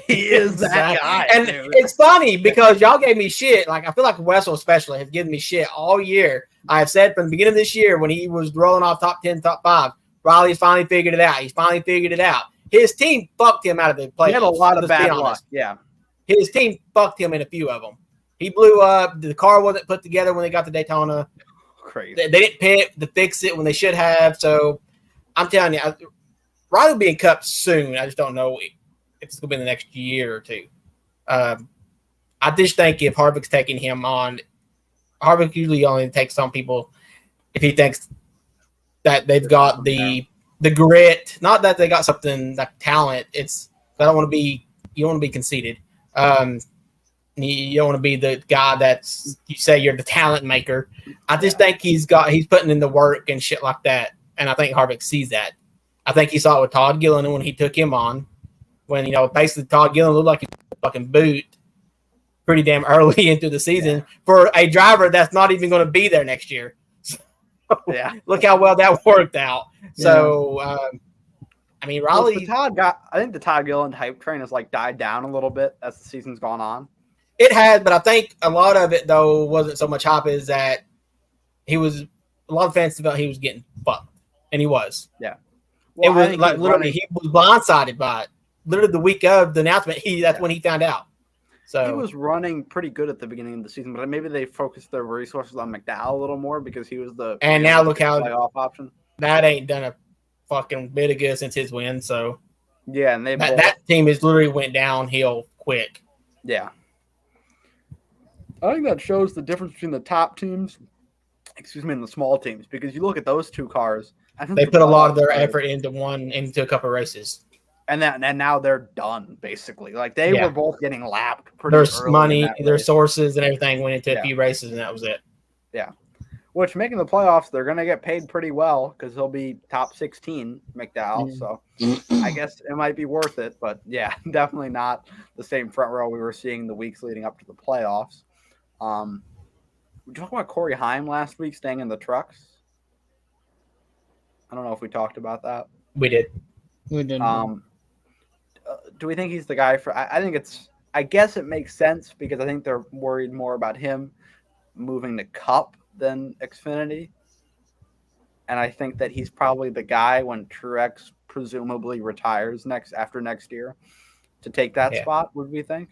He is that guy. And dude. It's funny because y'all gave me shit. Like I feel like Wessel especially has given me shit all year. I have said from the beginning of this year when he was rolling off top 10, top 5, Riley's finally figured it out. He's finally figured it out. His team fucked him out of the playoffs. He had a lot of bad luck. Yeah. His team fucked him in a few of them. He blew up. The car wasn't put together when they got to Daytona. Crazy. They didn't pit to fix it when they should have. So I'm telling you, Riley will be in Cup soon. I just don't know if it's going to be in the next year or two. I just think if Harvick's taking him on, Harvick usually only takes on people if he thinks that they've got the grit. Not that they got something like talent. It's I don't want to be. You don't want to be conceited. You don't want to be the guy that's you say you're the talent maker. I just think he's putting in the work and shit like that. And I think Harvick sees that. I think he saw it with Todd Gillen when he took him on. When basically Todd Gillen looked like he fucking boot pretty damn early into the season for a driver that's not even going to be there next year. So, look how well that worked out. Yeah. So I mean, Riley. I think the Todd Gillen hype train has like died down a little bit as the season's gone on. It has, but I think a lot of it though wasn't so much hype as that a lot of fans felt he was getting fucked, and he was. Yeah, it was like literally he was blindsided by it. Literally the week of the announcement, that's when he found out. So he was running pretty good at the beginning of the season, but maybe they focused their resources on McDowell a little more because he was the now look how playoff option. That ain't done a fucking bit of good since his win. So yeah, and that team has literally went downhill quick. Yeah. I think that shows the difference between the top teams, and the small teams. Because you look at those two cars, they put a lot of their effort into a couple of races, and now they're done basically. Like they were both getting lapped. There's money, their sources, and everything went into a few races, and that was it. Yeah, which making the playoffs, they're going to get paid pretty well because he'll be top 16, McDowell. So I guess it might be worth it. But yeah, definitely not the same front row we were seeing the weeks leading up to the playoffs. We talked about Corey Heim last week staying in the trucks. I don't know if we talked about that. We did. We did. do we think he's the guy for? I think it's. I guess it makes sense because I think they're worried more about him moving to Cup than Xfinity, and I think that he's probably the guy when Truex presumably retires after next year to take that spot. Would we think?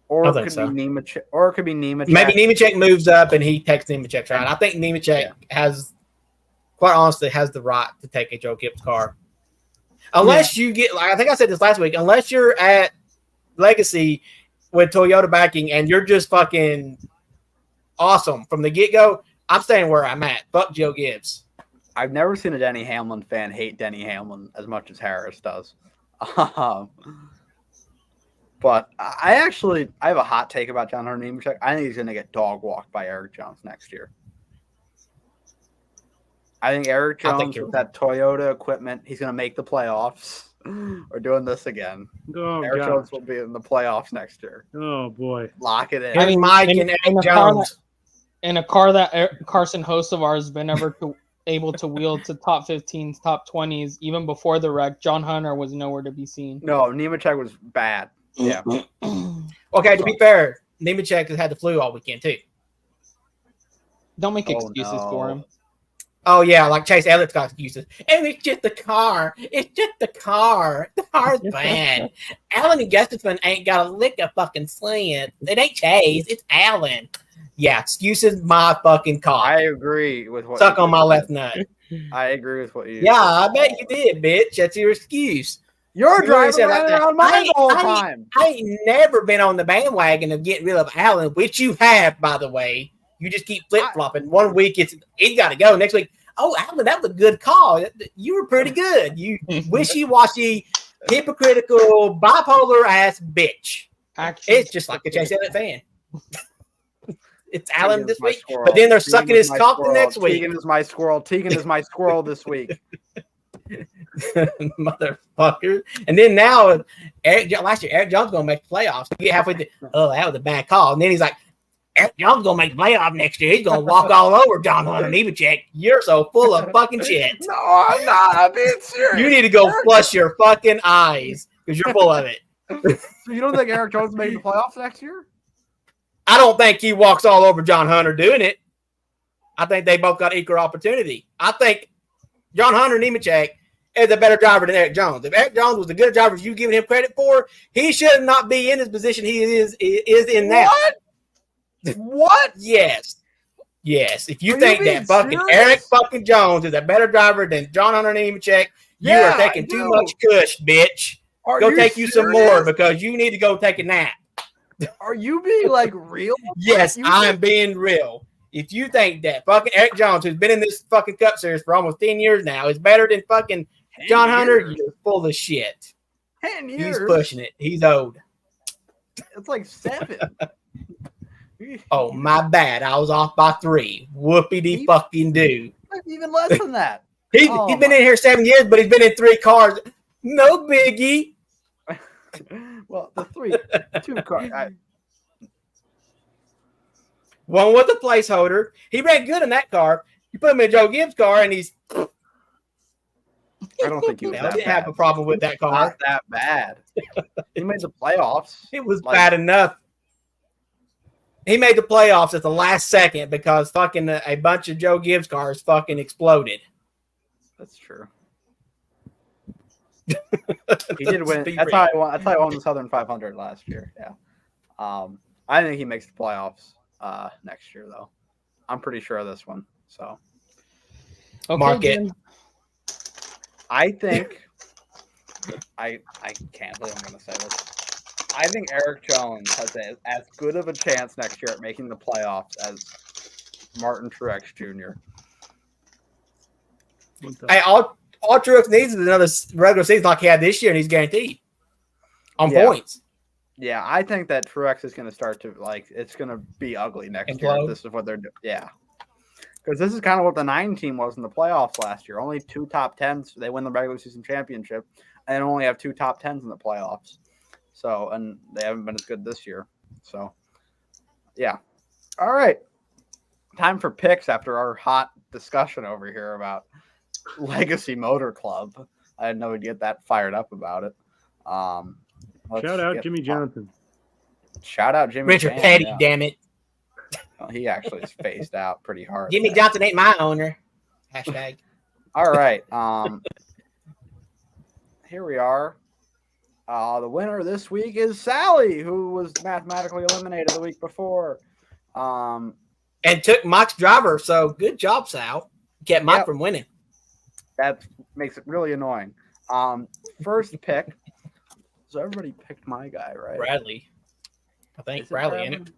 Or it could be Nemechek. Or it could be Nemechek. Maybe Nemechek moves up and he takes Nemechek's right. I think Nemechek quite honestly, has the right to take a Joe Gibbs car. Unless you get, like I think I said this last week, unless you're at Legacy with Toyota backing and you're just fucking awesome from the get-go, I'm staying where I'm at. Fuck Joe Gibbs. I've never seen a Denny Hamlin fan hate Denny Hamlin as much as Harris does. But I have a hot take about John Hunter Nemechek. I think he's going to get dog walked by Eric Jones next year. I think Eric Jones with that Toyota equipment, he's going to make the playoffs. We're doing this again. Oh, Eric Jones will be in the playoffs next year. Oh, boy. Lock it in. I mean, Mike and Eric Jones. In a car that Carson host of ours has been able to wheel to top 15s, top 20s, even before the wreck, John Hunter was nowhere to be seen. No, Nemechek was bad. Yeah. Okay, to be fair, Nemechek has had the flu all weekend, too. Don't make excuses for him. Oh, yeah, like Chase Elliott's got excuses. And it's just the car. It's just the car. The car's bad. Alan and Gustafson ain't got a lick of fucking slant. It ain't Chase. It's Alan. Yeah, excuses my fucking car. I agree with what Suck on my left nut. I agree with what you Yeah, I bet you did, bitch. That's your excuse. You're driving around mine the whole time. I ain't never been on the bandwagon of getting rid of Alan, which you have, by the way. You just keep flip-flopping. 1 week, he's got to go. Next week, oh, Alan, that was a good call. You were pretty good. You wishy-washy, hypocritical, bipolar-ass bitch. Actually, it's just like a Chase Elliott fan. It's Alan this week, but then they're sucking his cock the next week. Tegan is my squirrel. Tegan is my squirrel this week. Motherfucker. And then now, last year, Eric Jones going to make the playoffs. You get halfway through, that was a bad call. And then he's like, Eric Jones going to make the playoff next year. He's going to walk all over John Hunter Nemechek. You're so full of fucking shit. No, I'm not. I'm being serious. You need to go flush your fucking eyes because you're full of it. So you don't think Eric Jones is making the playoffs next year? I don't think he walks all over John Hunter doing it. I think they both got equal opportunity. I think John Hunter Nemechek is a better driver than Eric Jones. If Eric Jones was a good driver you giving him credit for, he should not be in his position he is in now. What? Yes. If you think that fucking Eric fucking Jones is a better driver than John Hunter Nemechek, you are taking too much kush, bitch. Go take you some more because you need to go take a nap. Are you being like real? Yes, I'm being real. If you think that fucking Eric Jones, who's been in this fucking Cup Series for almost 10 years now, is better than fucking John Hunter, you're full of shit. 10 years? He's pushing it. He's old. It's like 7. Oh, my bad. I was off by 3. Whoopity fucking do. Even less than that. He's been in here 7 years, but he's been in 3 cars. No biggie. Well, the 2 cars. One with a placeholder. He ran good in that car. You put him in Joe Gibbs' car, and he's. I don't think he was didn't have a problem with that car. Not that bad. He made the playoffs. It was bad enough. He made the playoffs at the last second because fucking a bunch of Joe Gibbs cars fucking exploded. That's true. He did win. That's how I won the Southern 500 last year. Yeah. I think he makes the playoffs next year, though. I'm pretty sure of this one. So, okay, mark it. I think I can't believe I'm going to say this. I think Eric Jones has as good of a chance next year at making the playoffs as Martin Truex Jr. Hey, all Truex needs is another regular season like he had this year, and he's guaranteed on points. Yeah, I think that Truex is going to start to it's going to be ugly next year. This is what they're doing. Yeah, because this is kind of what the 9 team was in the playoffs last year. Only 2 top 10s. They win the regular season championship, and only have 2 top 10s in the playoffs. So, and they haven't been as good this year. So, yeah. All right. Time for picks after our hot discussion over here about Legacy Motor Club. I didn't know he'd get that fired up about it. Shout out Jimmy Johnson. Shout out Jimmy. Richard Petty, damn it. Well, he actually is phased out pretty hard. Jimmy there. Johnson ain't my owner. Hashtag. All right. Here we are. The winner this week is Sally, who was mathematically eliminated the week before. And took Mock's driver. So good job, Sal. Kept Mock from winning. That makes it really annoying. First pick. So everybody picked my guy, right? Bradley. I think Bradley in it.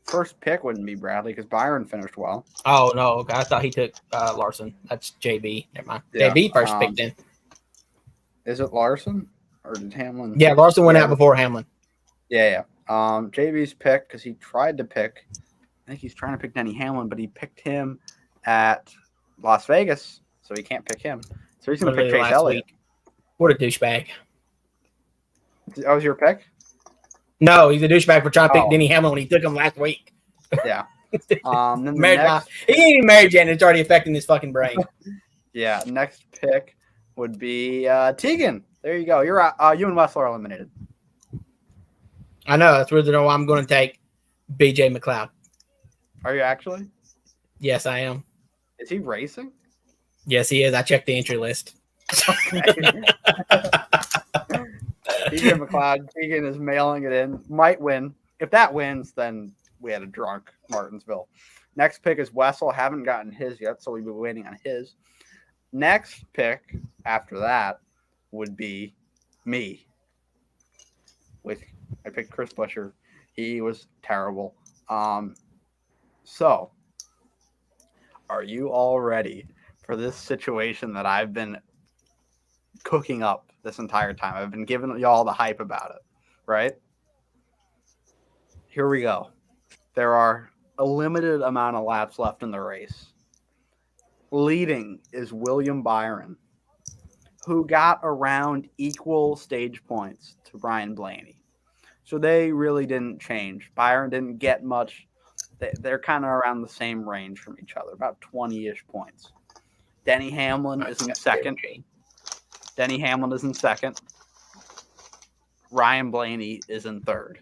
First pick wouldn't be Bradley because Byron finished well. Oh, no. Okay. I thought he took Larson. That's JB. Never mind. Yeah, JB first picked in. Is it Larson? Or did Hamlin? Yeah, Larson went out before Hamlin. Yeah. JB's pick, because he tried to pick, I think he's trying to pick Denny Hamlin, but he picked him at Las Vegas, so he can't pick him. So he's going to pick Chase Elliott. What a douchebag. That was your pick? No, he's a douchebag for trying to pick Denny Hamlin when he took him last week. Yeah. Then the next, he ain't even married yet, and it's already affecting his fucking brain. Yeah, next pick would be Tegan. There you go. You're you and Wessel are eliminated. I know. That's where I'm going to take BJ McLeod. Are you actually? Yes, I am. Is he racing? Yes, he is. I checked the entry list. BJ McLeod. Tegan is mailing it in. Might win. If that wins, then we had a drunk Martinsville. Next pick is Wessel. Haven't gotten his yet, so we'll be waiting on his. Next pick after that would be me. I picked Chris Buescher. He was terrible. So, are you all ready for this situation that I've been cooking up this entire time? I've been giving y'all the hype about it, right? Here we go. There are a limited amount of laps left in the race. Leading is William Byron, who got around equal stage points to Ryan Blaney. So they really didn't change. Byron didn't get much. They're kind of around the same range from each other, about 20-ish points. Denny Hamlin is in second. Ryan Blaney is in third.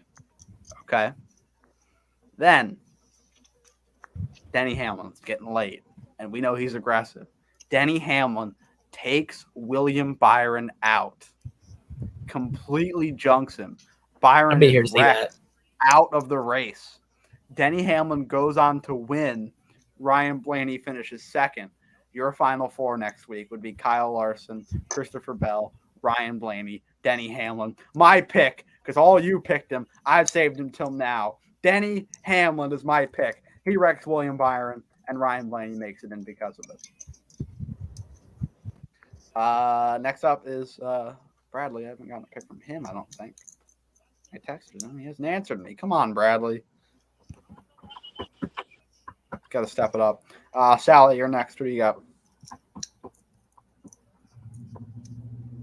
Okay. Then Denny Hamlin's getting late, and we know he's aggressive. Denny Hamlin takes William Byron out, completely junks him. Byron is wrecked out of the race. Denny Hamlin goes on to win. Ryan Blaney finishes second. Your final four next week would be Kyle Larson, Christopher Bell, Ryan Blaney, Denny Hamlin. My pick, because all you picked him, I've saved him till now. Denny Hamlin is my pick. He wrecks William Byron, and Ryan Blaney makes it in because of it. Next up is Bradley. I haven't gotten a pick from him, I don't think. I texted him. He hasn't answered me. Come on, Bradley. Got to step it up. Sally, you're next. Who do you got?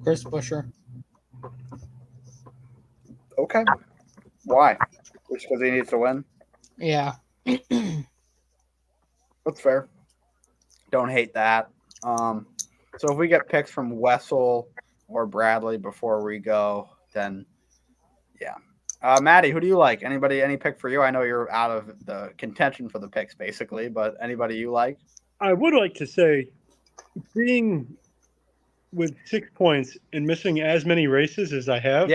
Chris Buescher. Okay. Why? Just because he needs to win? Yeah. That's fair. Don't hate that. So if we get picks from Wessel or Bradley before we go, then yeah. Maddie, who do you like? Any pick for you? I know you're out of the contention for the picks, basically, but anybody you like? I would like to say, being with 6 points and missing as many races as I have,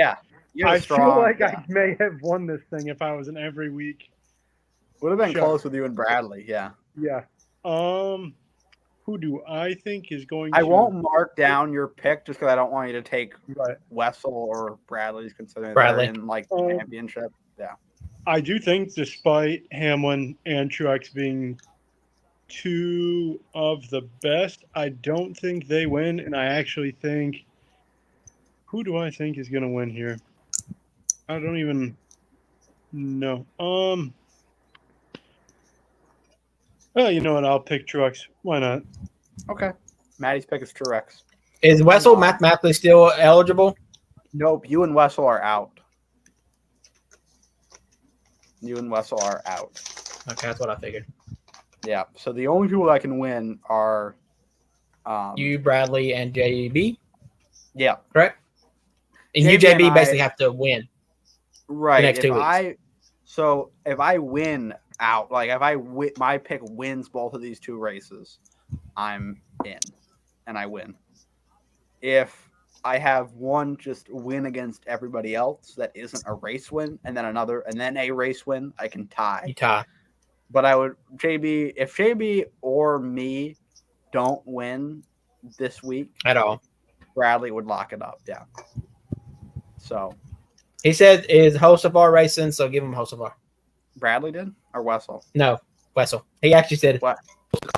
I feel like I may have won this thing if I was in every week. Would have been close with you and Bradley, yeah. Yeah. Who do I think is going to... I won't mark down your pick just because I don't want you to take Wessel or Bradley's considering they're in like the championship. Yeah. I do think despite Hamlin and Truex being two of the best, I don't think they win. And I actually think... Who do I think is going to win here? I don't even know. Well, you know what? I'll pick Truex. Why not? Okay. Maddie's pick is Truex. Is Wessel mathematically still eligible? Nope. You and Wessel are out. Okay, that's what I figured. Yeah. So the only people that can win are you, Bradley, and JB. Yeah. correct? And you, JB and JB, I- basically have to win. Right. next 2 weeks. If I win out, like if my pick wins both of these 2 races, I'm in, and I win. If I have one just win against everybody else that isn't a race win, and then a race win, I can tie. You tie. But if JB or me don't win this week At all. Bradley would lock it up. Yeah. So He said is Hocevar racing, so give him Hocevar. Bradley did or Wessel? No, Wessel. He actually said What?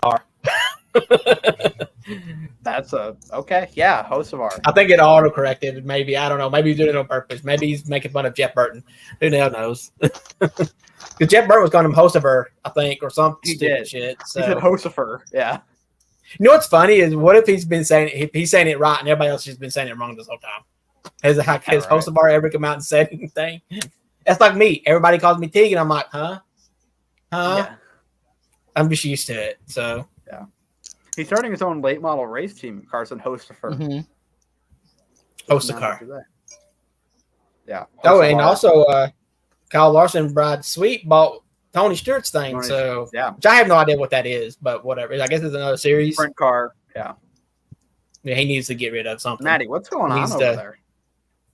car. That's okay. Yeah, Hocevar. I think it auto corrected. Maybe, I don't know. Maybe he's doing it on purpose. Maybe he's making fun of Jeff Burton. Who the hell knows? Because Jeff Burton was calling him Hocevar, I think, or some He stupid did. shit. He said So Hocevar. Yeah. you know what's funny is what if he's saying it right and everybody else has been saying it wrong this whole time? Has right. Hocevar ever come out and said anything? That's like me. Everybody calls me Teague, and I'm like, huh? Yeah. I'm just used to it. So He's starting his own late model race team, Carson Hocevar. Mhm. host the car. Yeah. Oh, and Hocevar. also Kyle Larson, Brad Sweet bought Tony Stewart's thing. Tony So yeah, which I have no idea what that is, but whatever. I guess it's another series. sprint car. Yeah. Yeah, he needs to get rid of something. Matty, what's going on Needs over to- there?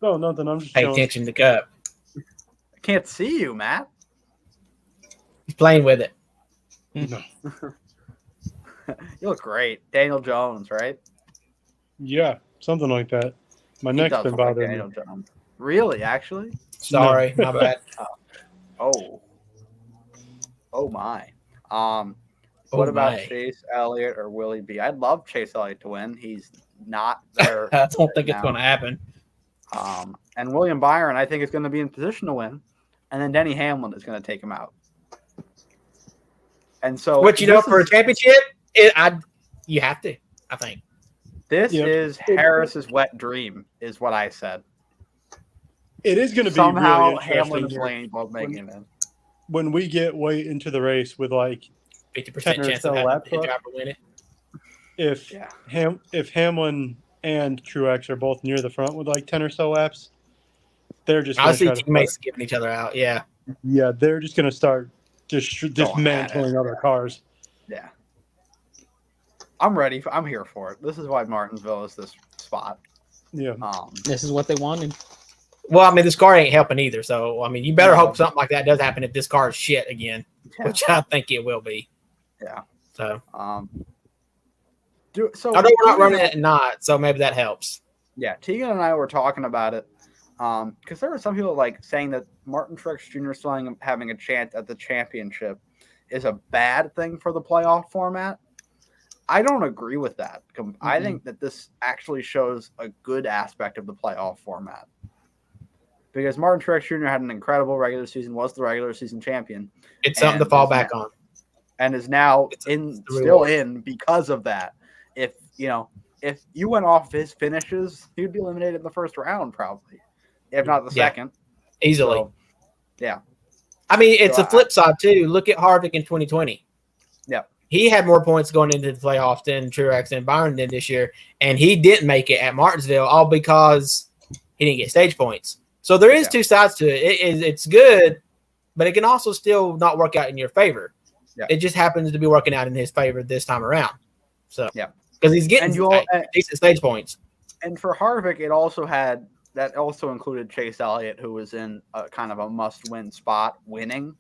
No, nothing. I'm just Pay chilling. attention to Cup. I can't see you, Matt. He's playing with it. No. You look great, Daniel Jones, right? Yeah, something like that. My He neck's does been look like bothering Daniel me. Jones. Really, actually? Sorry, my bad. Oh. Oh my. What Oh, about my. Chase Elliott or Willie B? I'd love Chase Elliott to win. He's not there. I don't think it's now. going to happen. And William Byron, I think, is going to be in position to win. And then Denny Hamlin is going to take him out. And so, What you know this for a is- championship, you have to. I think. This Yeah. is Harris's wet dream, is what I said. It is going to be Somehow really Hamlin interesting is here playing both making it. when we get way into the race with like 50% 10 or chance so of having lap the up. driver win it. if Yeah. if Hamlin and Truex are both near the front with like 10 or so laps, they're just I gonna see try to teammates giving each other out. Yeah. yeah, they're just going to start Going at dismantling it. other cars. Yeah. I'm ready. I'm here for it. This is why Martinsville is this spot. Yeah. This is what they wanted. Well, I mean, this car ain't helping either. So, I mean, you better No. hope something like that does happen if this car is shit again, Yeah. which I think it will be. Yeah. So, So I know we're not Tegan running and- it not, so maybe that helps. Yeah, Tegan and I were talking about it because there were some people like saying that Martin Truex Jr. still having a chance at the championship is a bad thing for the playoff format. I don't agree with that. I think that this actually shows a good aspect of the playoff format because Martin Truex Jr. had an incredible regular season, was the regular season champion, It's something to And fall is back now- on. and is now It's in the still reward. in because of that. If you went off his finishes, he'd be eliminated in the first round probably, if not the Yeah. second. Easily. So, yeah. I mean, it's So a flip side, too. Look at Harvick in 2020. Yeah. He had more points going into the playoffs than Truex and Byron did this year, and he didn't make it at Martinsville, all because he didn't get stage points. So there is Yeah. two sides to it. It's good, but it can also still not work out in your favor. Yeah. It just happens to be working out in his favor this time around. So Yeah. because he's getting And you all, decent stage points. and for Harvick, it also included Chase Elliott, who was in a kind of a must-win spot, winning.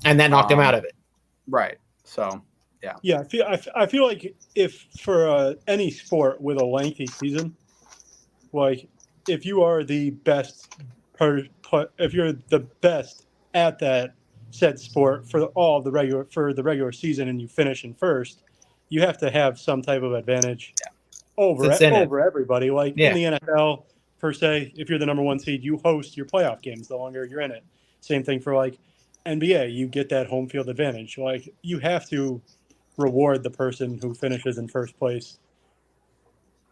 And that knocked him out of it. Right. So Yeah, I feel like if for any sport with a lengthy season, like if you are the best if you're the best at that said sport for the regular season and you finish in first, you have to have some type of advantage over everybody. Like in the NFL per se, if you're the number one seed, you host your playoff games the longer you're in it. Same thing for like NBA, you get that home field advantage. Like you have to reward the person who finishes in first place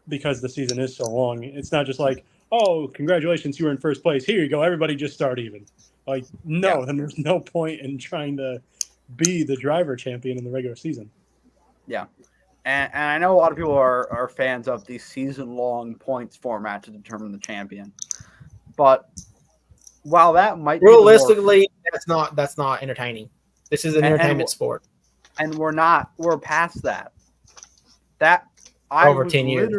because the season is so long. It's not just like, oh, congratulations, you were in first place. Here you go. Everybody just start even. Like, no, then there's no point in trying to be the driver champion in the regular season. Yeah. And I know a lot of people are fans of the season-long points format to determine the champion. But while that might realistically, that's not entertaining. This is an entertainment sport. And we're past that. Over 10 years.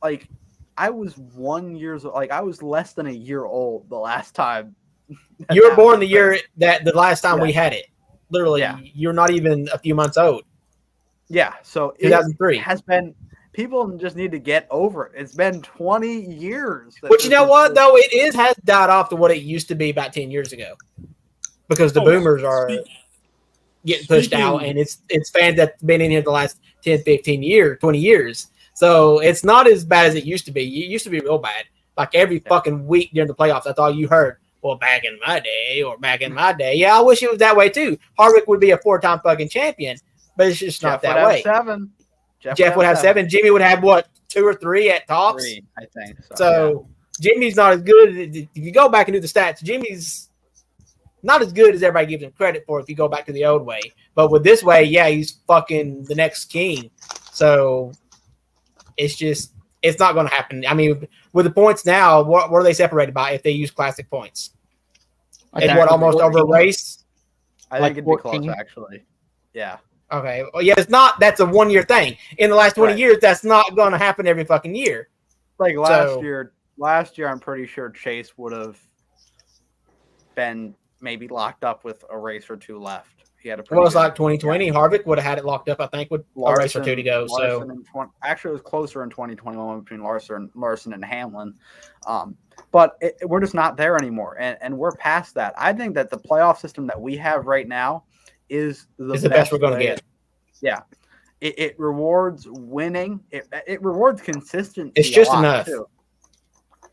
Like, I was 1 year, like I was less than a year old the last time. You were born the year that the last time we had it. Literally, you're not even a few months old. Yeah, so 2003 it has been. People just need to get over it. It's been 20 years. But you know what, though? It has died off to what it used to be about 10 years ago. Because the boomers are getting pushed out, and it's fans that's been in here the last 10, 15 years, 20 years. So it's not as bad as it used to be. It used to be real bad. Like every fucking week during the playoffs, that's all you heard. Well, back in my day. Yeah, I wish it was that way, too. Harvick would be a 4-time fucking champion, but it's just not that way. Jeff would have 7. Jimmy would have, what, 2 or 3 at tops? 3, I think. So Jimmy's not as good. If you go back and do the stats, Jimmy's not as good as everybody gives him credit for if you go back to the old way. But with this way, he's fucking the next king. So it's not going to happen. I mean, with the points now, what are they separated by if they use classic points? It's almost over a race? I think it'd be close, actually. Yeah. Okay. Well, it's not. That's a 1-year thing. In the last 20 years, that's not going to happen every fucking year. Like last year, I'm pretty sure Chase would have been maybe locked up with a race or 2 left. He had a pretty it's like 2020. Harvick would have had it locked up, I think, with a race or 2 to go. Actually, it was closer in 2021 between Larson and Hamlin. But we're just not there anymore, and we're past that. I think that the playoff system that we have right now is the best we're going to get. Yeah. It rewards winning. It rewards consistency. It's just enough. Too.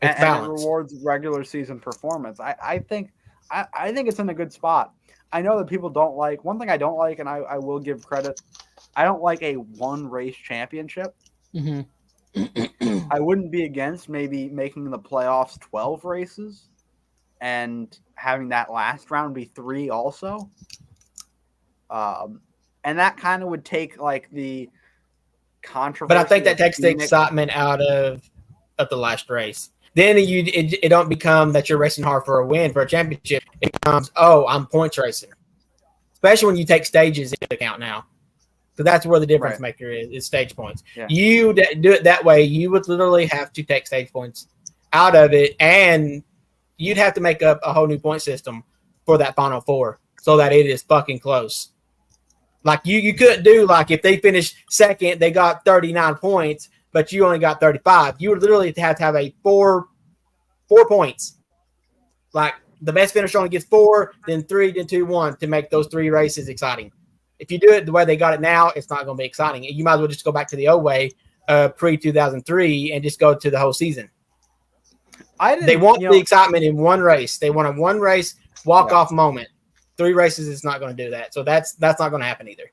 And it rewards regular season performance. I think it's in a good spot. I know that people don't like – one thing I don't like, and I will give credit, I don't like a one-race championship. Mm-hmm. I wouldn't be against maybe making the playoffs 12 races and having that last round be 3 also. And that kind of would take like the controversy. But I think that takes the excitement out of the last race. Then it don't become that you're racing hard for a win, for a championship. It becomes, I'm points racing. Especially when you take stages into account now. So that's where the difference maker is stage points. Yeah. You do it that way, you would literally have to take stage points out of it, and you'd have to make up a whole new point system for that Final Four so that it is fucking close. Like you couldn't do like if they finished second, they got 39 points, but you only got 35. You would literally have to have a 4 points. Like the best finisher only gets 4, then 3, then 2, 1 to make those 3 races exciting. If you do it the way they got it now, it's not going to be exciting. You might as well just go back to the old way, pre-2003, and just go to the whole season. They want the excitement in one race. They want a one race walk-off moment. 3 races is not going to do that. So that's not going to happen either.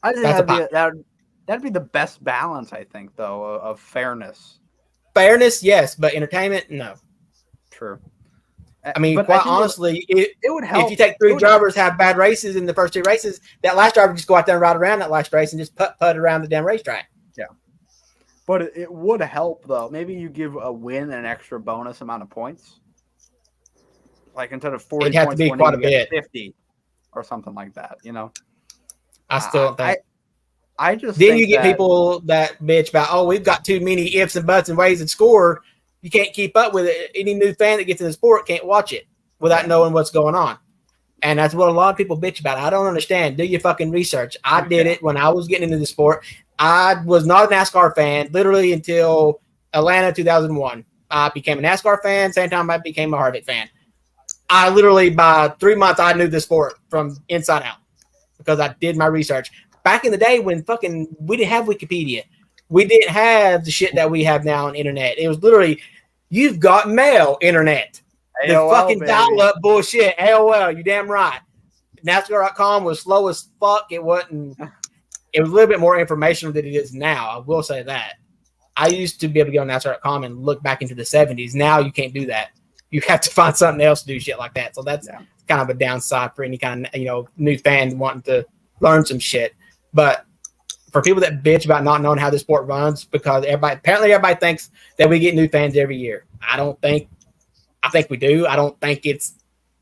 I think that'd be the best balance, I think, though, of fairness. Fairness, yes, but entertainment, no. True. I mean, quite honestly, it would help. If you take 3 drivers have bad races in the first 2 races, that last driver just go out there and ride around that last race and just putt around the damn racetrack. Yeah. But it would help, though. Maybe you give a win an extra bonus amount of points. Like instead of 40 It'd have points, to be quite a bit. 50 or something like that, I still don't think. I just then you get people that bitch about, we've got too many ifs and buts and ways to score. You can't keep up with it. Any new fan that gets in the sport can't watch it without knowing what's going on. And that's what a lot of people bitch about. I don't understand. Do your fucking research. I did it when I was getting into the sport. I was not a NASCAR fan literally until Atlanta 2001. I became a NASCAR fan. Same time I became a Harvick fan. I literally, by 3 months, I knew the sport from inside out because I did my research. Back in the day when we didn't have Wikipedia. We didn't have the shit that we have now on internet. It was literally, you've got mail internet. AOL, the fucking dial-up bullshit. AOL, you damn right. NASCAR.com was slow as fuck. It was a little bit more informational than it is now. I will say that. I used to be able to go on NASCAR.com and look back into the 70s. Now you can't do that. You have to find something else to do shit like that. So that's kind of a downside for any kind of new fan wanting to learn some shit. But for people that bitch about not knowing how the sport runs, because everybody thinks that we get new fans every year. I think we do. I don't think it's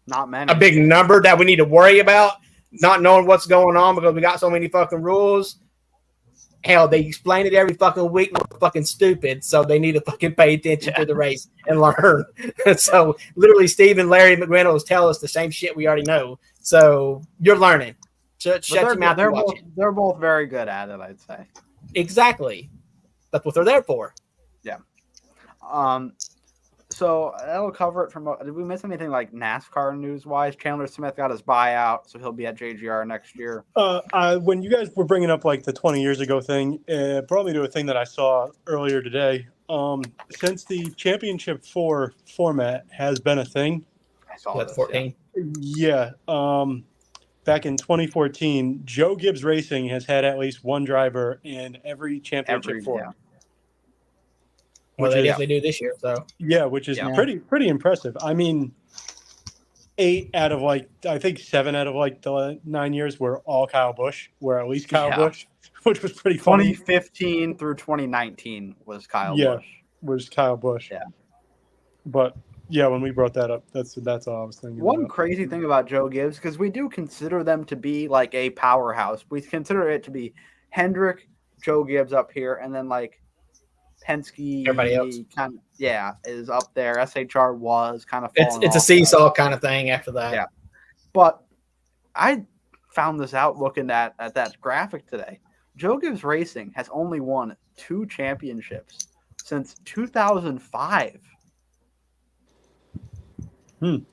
Not many. a big number that we need to worry about not knowing what's going on because we got so many fucking rules. Hell, they explain it every fucking week. We're fucking stupid, so they need to fucking pay attention to the race and learn. So literally, Steve and Larry McReynolds tell us the same shit we already know. So you're learning. Shut your mouth and watch it. They're both very good at it, I'd say. Exactly. That's what they're there for. Yeah. So that'll cover it from. Did we miss anything like NASCAR news wise? Chandler Smith got his buyout, so he'll be at JGR next year. When you guys were bringing up like the 20 years ago thing, it brought me to a thing that I saw earlier today. Since the Championship 4 format has been a thing. I saw That's this, 14. Yeah. Back in 2014, Joe Gibbs Racing has had at least one driver in every Championship 4. Yeah. Well, they definitely do this year. So Yeah, which is Yeah. pretty impressive. I mean, 7 out of the 9 years were all Kyle Busch, were at least Kyle Yeah. Busch, which was pretty funny. 2015 through 2019 was Kyle Yeah. Busch. Was Kyle Busch. Yeah. But yeah, when we brought that up, that's all I was thinking. One about. crazy thing about Joe Gibbs, because we do consider them to be like a powerhouse. We consider it to be Hendrick, Joe Gibbs up here, and then like Penske, Everybody else. kind of, is up there. SHR was kind of it's a seesaw kind of thing after that. Yeah. But I found this out looking at that graphic today. Joe Gibbs Racing has only won 2 championships since 2005. And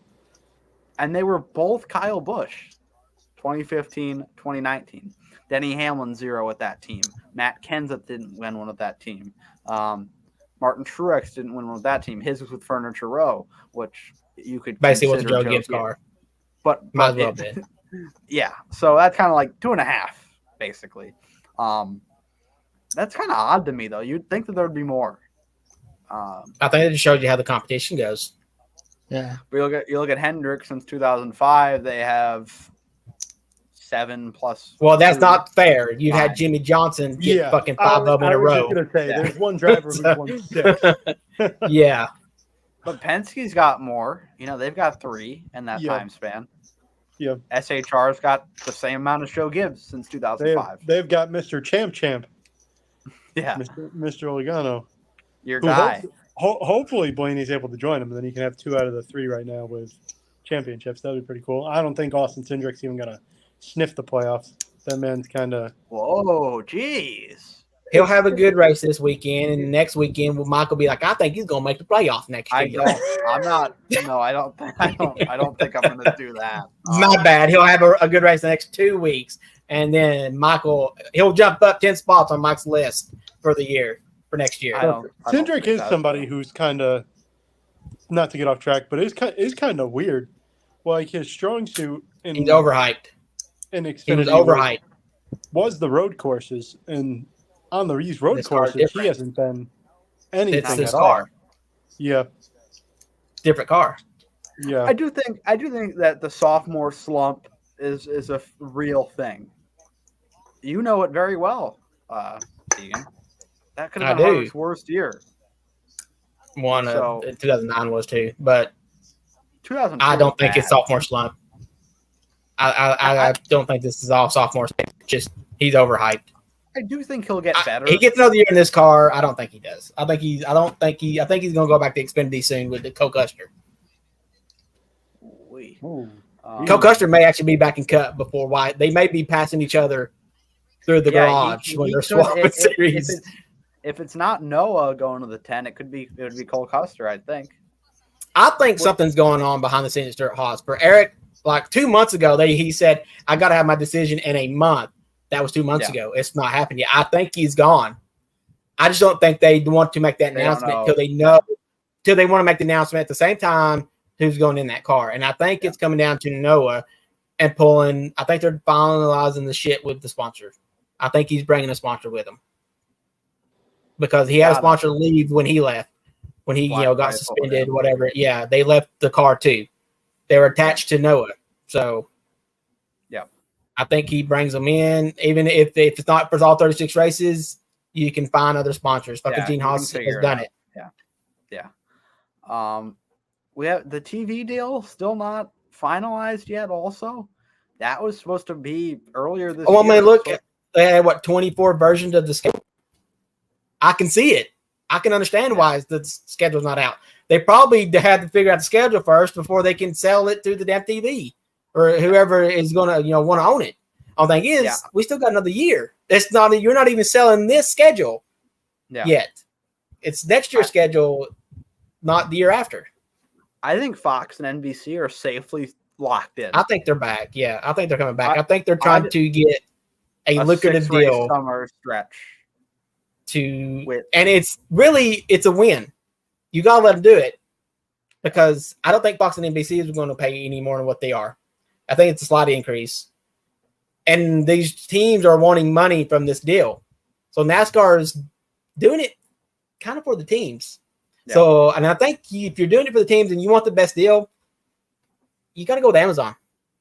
they were both Kyle Busch, 2015, 2019. Denny Hamlin 0 with that team. Matt Kenseth didn't win one with that team. Martin Truex didn't win one with that team. His was with Furniture Row, which you could Basically, what's consider Joe Gibbs' car? But Might as well be. Yeah, so that's kind of like 2.5, basically. That's kind of odd to me, though. You'd think that there would be more. I think it just shows you how the competition goes. Yeah. You look at Hendrick since 2005. They have 7+. Well, that's 2. not fair. You've had Fine. Jimmy Johnson get fucking 5 of them in a I was row. just gonna say, Yeah. there's one driver who's won 6. Yeah. But Penske's got more. They've got 3 in that Yeah. time span. Yeah. SHR's got the same amount as Joe Gibbs since 2005. They've got Mr. Champ, Yeah, Mr. Oligano. your Who guy. hopefully Blaney's able to join him, and then he can have 2 out of the 3 right now with championships. That'd be pretty cool. I don't think Austin Cindric's even gonna sniff the playoffs. That man's kind of Whoa, jeez. He'll have a good race this weekend, and next weekend, Mike will be like, "I think he's gonna make the playoffs next I year." don't. I'm not. No, I don't. I don't think I'm going to do that. Not bad. He'll have a good race the next 2 weeks, and then he'll jump up 10 spots on Mike's list for the year for next year. I don't Cindric think is that's- somebody who's kind of, not to get off track, but is kind of weird. Like his strong suit in He's overhyped. in He was Xfinity overhyped. was the road courses, and on these road This car's courses, he different. hasn't been anything It's this at all. car, Yeah, different car. yeah. I do think that the sophomore slump is a real thing. You know it very well, Keegan. That could have I been do. Harvick's worst year. One So- 2009 was too, but 2002 I don't was think it's bad. sophomore slump. I don't think this is all sophomore. Just he's overhyped. I do think he'll get better. He gets another year in this car. I don't think he does. I think he's going to go back to Xfinity soon with the Cole Custer. Ooh. Cole Custer may actually be back in Cup before White. They may be passing each other through the garage when they're swapping series. If it's not Noah going to the 10, it would be Cole Custer, I think. I think something's going on behind the scenes at Stuart Haas. For Eric, like 2 months ago, he said, "I got to have my decision in a month." That was 2 months ago. It's not happened yet. I think he's gone. I just don't think they want to make that They don't announcement know. till they want to make the announcement at the same time who's going in that car. And I think it's coming down to Noah and pulling. I think they're finalizing the shit with the sponsor. I think he's bringing a sponsor with him because he had a sponsor leave when he left, when he got suspended, whatever. Yeah, they left the car too. They were attached to Noah. So, I think he brings them in, even if it's not for all 36 races. You can find other sponsors. Fucking Gene Haas has done it. Yeah. We have the TV deal still not finalized yet. Also, that was supposed to be earlier this year. I mean, look, they had 24 versions of the schedule. I can see it. I can understand why the schedule's not out. They probably had to figure out the schedule first before they can sell it to the damn TV or whoever is going to want to own it. The thing is, we still got another year. It's not. You're not even selling this schedule yet. It's next year's schedule, not the year after. I think Fox and NBC are safely locked in. I think they're back. Yeah, I think they're coming back. I think they're trying to get a lucrative deal summer stretch and it's a win. You gotta let them do it because I don't think Fox and NBC is going to pay any more than what they are. I think it's a slight increase, and these teams are wanting money from this deal. So NASCAR is doing it kind of for the teams. Yeah. So, and I think if you're doing it for the teams and you want the best deal, you got to go with Amazon.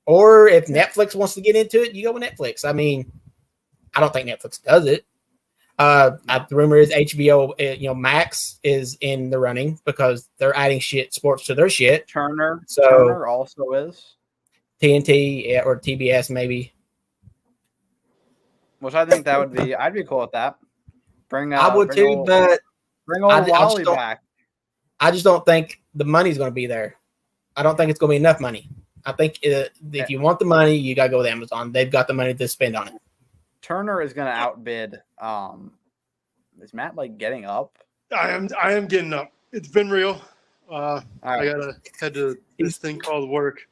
Or if Netflix wants to get into it, you go with Netflix. I mean, I don't think Netflix does it. The rumor is HBO, Max is in the running because they're adding sports to their shit. Turner also is. TNT or TBS maybe. Which I think that would be. I'd be cool with that. I would too, but bring old Wally back. I just don't think the money's going to be there. I don't think it's going to be enough money. I think if you want the money, you got to go with Amazon. They've got the money to spend on it. Turner is going to outbid. Is Matt getting up? I am getting up. It's been real. I gotta head to this thing called work.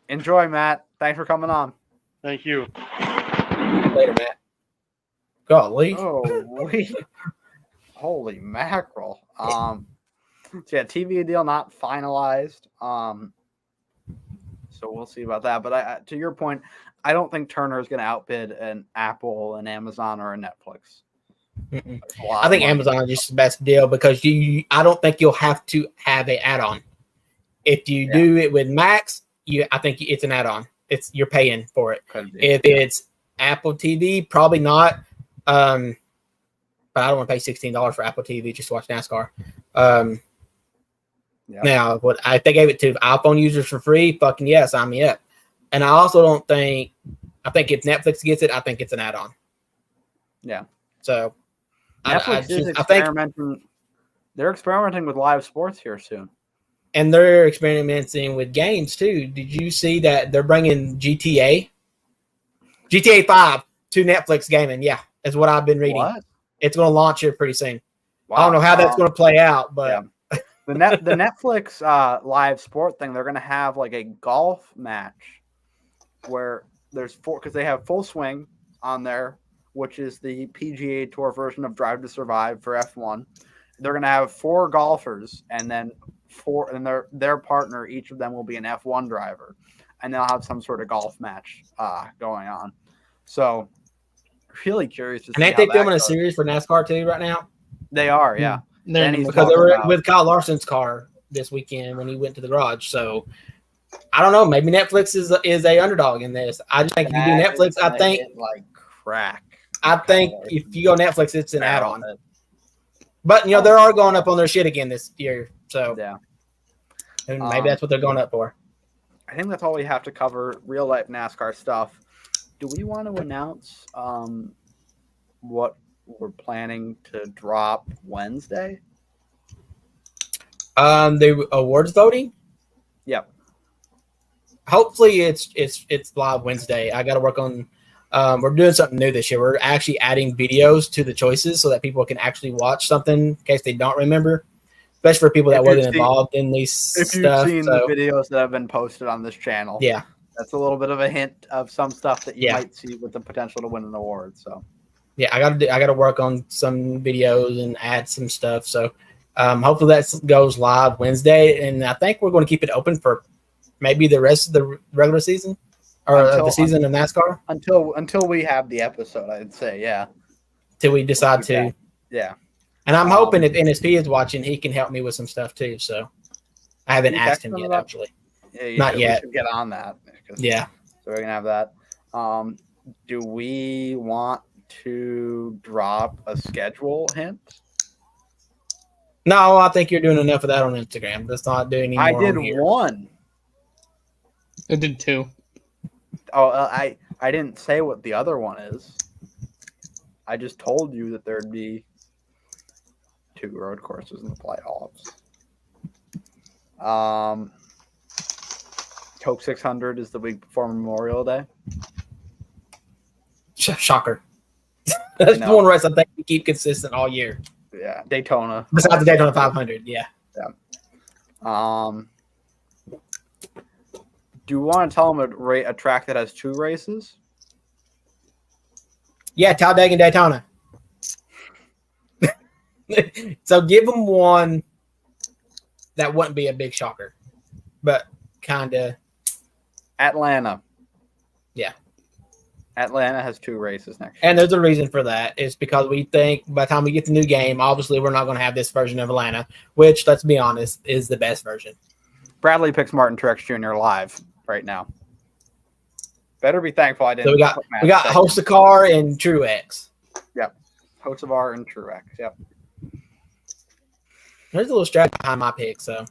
Enjoy, Matt. Thanks for coming on. Thank you. Later, Matt. Golly. Holy mackerel. TV deal not finalized. So we'll see about that. But to your point, I don't think Turner is going to outbid an Apple, an Amazon, or a Netflix. I think Amazon is just the best deal because I don't think you'll have to have an add-on. If you do it with Max, I think it's an add-on. You're paying for it. If it's Apple TV, probably not. But I don't want to pay $16 for Apple TV just to watch NASCAR. Now, if they gave it to iPhone users for free, fucking yeah, sign me up. And I also don't think. I think if Netflix gets it, I think it's an add-on. Yeah. So Netflix is experimenting. They're experimenting with live sports here soon. And they're experimenting with games too. Did you see that they're bringing GTA 5 to Netflix gaming? Yeah, is what I've been reading. What? It's going to launch here pretty soon. Wow. I don't know how that's going to play out, but the Netflix live sport thing, they're going to have a golf match where there's 4 because they have Full Swing on there, which is the PGA Tour version of Drive to Survive for F1. They're going to have 4 golfers, and then their partner, each of them will be an F1 driver, and they'll have some sort of golf match going on. So, really curious to see. And ain't they filming a series for NASCAR too right now? They are, yeah. Because they were with Kyle Larson's car this weekend when he went to the garage. So, I don't know. Maybe Netflix is a underdog in this. I just think if you do Netflix, I think crack. I think if you go Netflix, it's an add-on. But they are going up on their shit again this year, so and maybe that's what they're going up for. I think that's all we have to cover. Real life NASCAR stuff. Do we want to announce what we're planning to drop Wednesday? The awards voting. Yep. Hopefully, it's live Wednesday. I got to work on. We're doing something new this year. We're actually adding videos to the choices so that people can actually watch something in case they don't remember, especially for people that wasn't involved in these stuff. If you've seen the videos that have been posted on this channel, that's a little bit of a hint of some stuff that you might see with the potential to win an award. So, I got to work on some videos and add some stuff. So, hopefully that goes live Wednesday, and I think we're going to keep it open for maybe the rest of the regular season. Or the season of NASCAR? Until we have the episode, I'd say, yeah. Till we decide to. Yeah. And I'm hoping if NSP is watching, he can help me with some stuff too. So I haven't asked him yet, actually. Yeah, Not yet. We should get on that. Yeah. So we're going to have that. Do we want to drop a schedule hint? No, I think you're doing enough of that on Instagram. Let's not do any more. I did on here. one. I did 2. Oh, I didn't say what the other one is. I just told you that there'd be 2 road courses in the playoffs. Coke 600 is the week before Memorial Day. Shocker. That's the one race I think we keep consistent all year. Yeah, Daytona. Besides the Daytona 500, yeah. Do you want to tell them a track that has 2 races? Yeah, Talladega and Daytona. So give them one that wouldn't be a big shocker, but kind of. Atlanta. Yeah. Atlanta has 2 races next year. And there's a reason for that. It's because we think by the time we get the new game, obviously we're not going to have this version of Atlanta, which, let's be honest, is the best version. Bradley picks Martin Truex Jr. live right now. Better be thankful I didn't. So we got Hostacar and Truex. Yep. Hocevar and Truex. Yep. There's a little strategy behind my pick, so.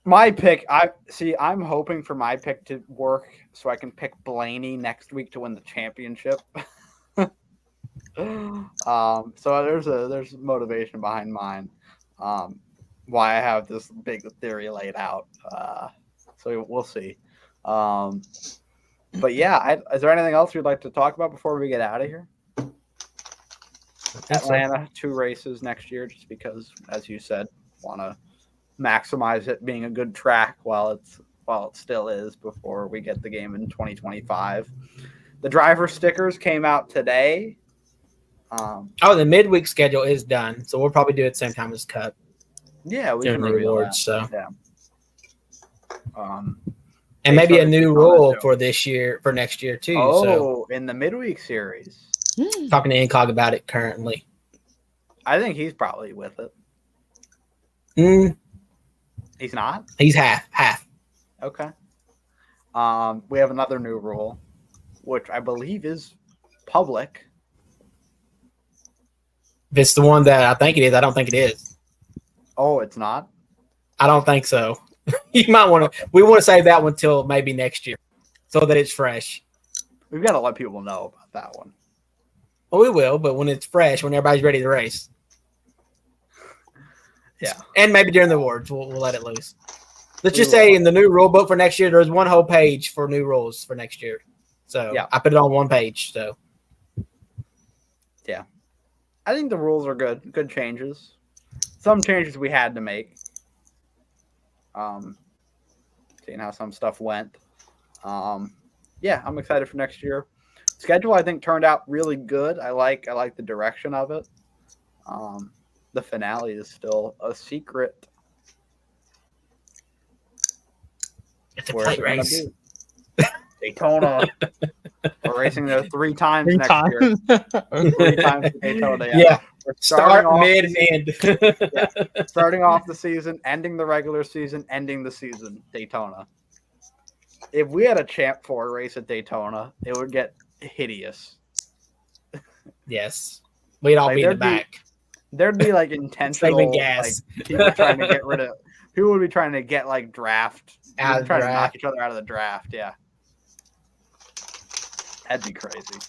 My pick, I'm hoping for my pick to work so I can pick Blaney next week to win the championship. So there's motivation behind mine. Why I have this big theory laid out. So we'll see. But yeah, is there anything else you'd like to talk about before we get out of here? Atlanta, 2 races next year, just because, as you said, want to maximize it being a good track while it still is before we get the game in 2025. The driver stickers came out today. The midweek schedule is done, so we'll probably do it at the same time as Cup. Yeah, we during can the reveal awards. that. So, yeah. and maybe a new rule for this year, for next year too. Oh, in the midweek series. Talking to Incog about it currently. I think he's probably with it. He's not? He's half. Okay. We have another new rule, which I believe is public. If it's the one that I think it is, I don't think it is. Oh, it's not? I don't think so. You might want to. We want to save that one till maybe next year, so that it's fresh. We've got to let people know about that one. Well, we will, but when it's fresh, when everybody's ready to race. Yeah. And maybe during the awards, we'll let it loose. Let's just say in the new rule book for next year, there's one whole page for new rules for next year. So yeah. I put it on one page. So yeah, I think the rules are good changes. Some changes we had to make. Seeing how some stuff went. Yeah, I'm excited for next year. Schedule I think turned out really good. I like the direction of it. The finale is still a secret. It's a plate race. Daytona. We're racing there 3 times next year. 3 times Daytona. Yeah. Start, mid, and end. Yeah. Starting off the season, ending the regular season, ending the season, Daytona. If we had a Champ 4 race at Daytona, it would get hideous. Yes. We'd all be in the back. There'd be like intentional gas. Like, people trying to get rid of. People would be trying to get like draft. Trying to knock each other out of the draft. Yeah, that'd be crazy.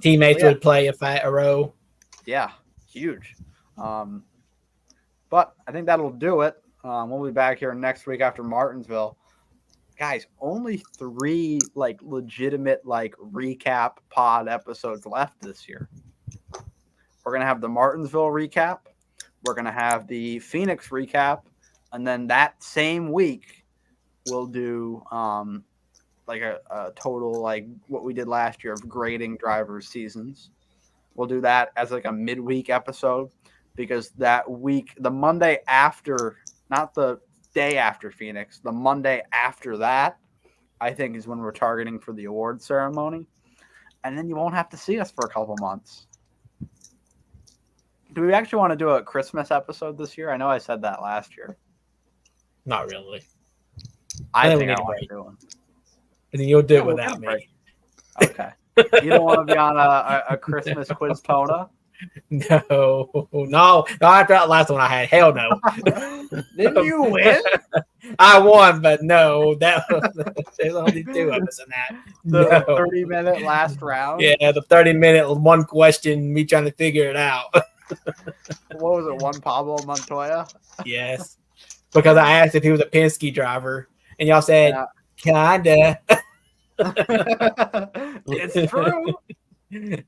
Teammates would play a row. Yeah, huge. But I think that'll do it. We'll be back here next week after Martinsville. Guys, only 3 like legitimate like recap pod episodes left this year. We're going to have the Martinsville recap. We're going to have the Phoenix recap. And then that same week, we'll do like a total, like what we did last year of grading drivers' seasons. We'll do that as like a midweek episode because that week, the Monday after, not the day after Phoenix, the Monday after that, I think is when we're targeting for the award ceremony. And then you won't have to see us for a couple months. Do we actually want to do a Christmas episode this year? I know I said that last year. Not really. I think I want to do one. And then you'll do it without me. Okay. You don't want to be on a Christmas quiz Pona? No. After that last one I had, hell no. Didn't you win? I won, but no. There's only 2 of us in that. The No. 30-minute last round? Yeah, the 30-minute one question, me trying to figure it out. What was it, one Pablo Montoya? Yes. Because I asked if he was a Penske driver, and y'all said, kinda. It's true. And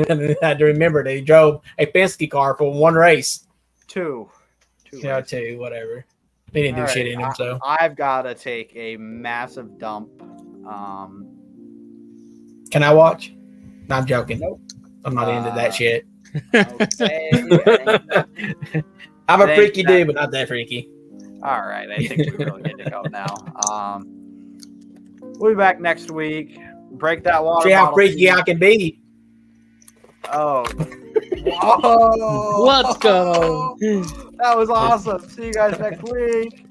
I had to remember that he drove a Penske car for 1 race. 2. Yeah, 2, whatever. They didn't do shit in him, so. I've got to take a massive dump. Can I watch? No, I'm joking. Nope. I'm not into that shit. Okay. I'm a freaky dude, but not that freaky. All right. I think we really need to go now. We'll be back next week. Break that water See how bottle. freaky I can be. Oh. Whoa. Let's go. That was awesome. See you guys next week.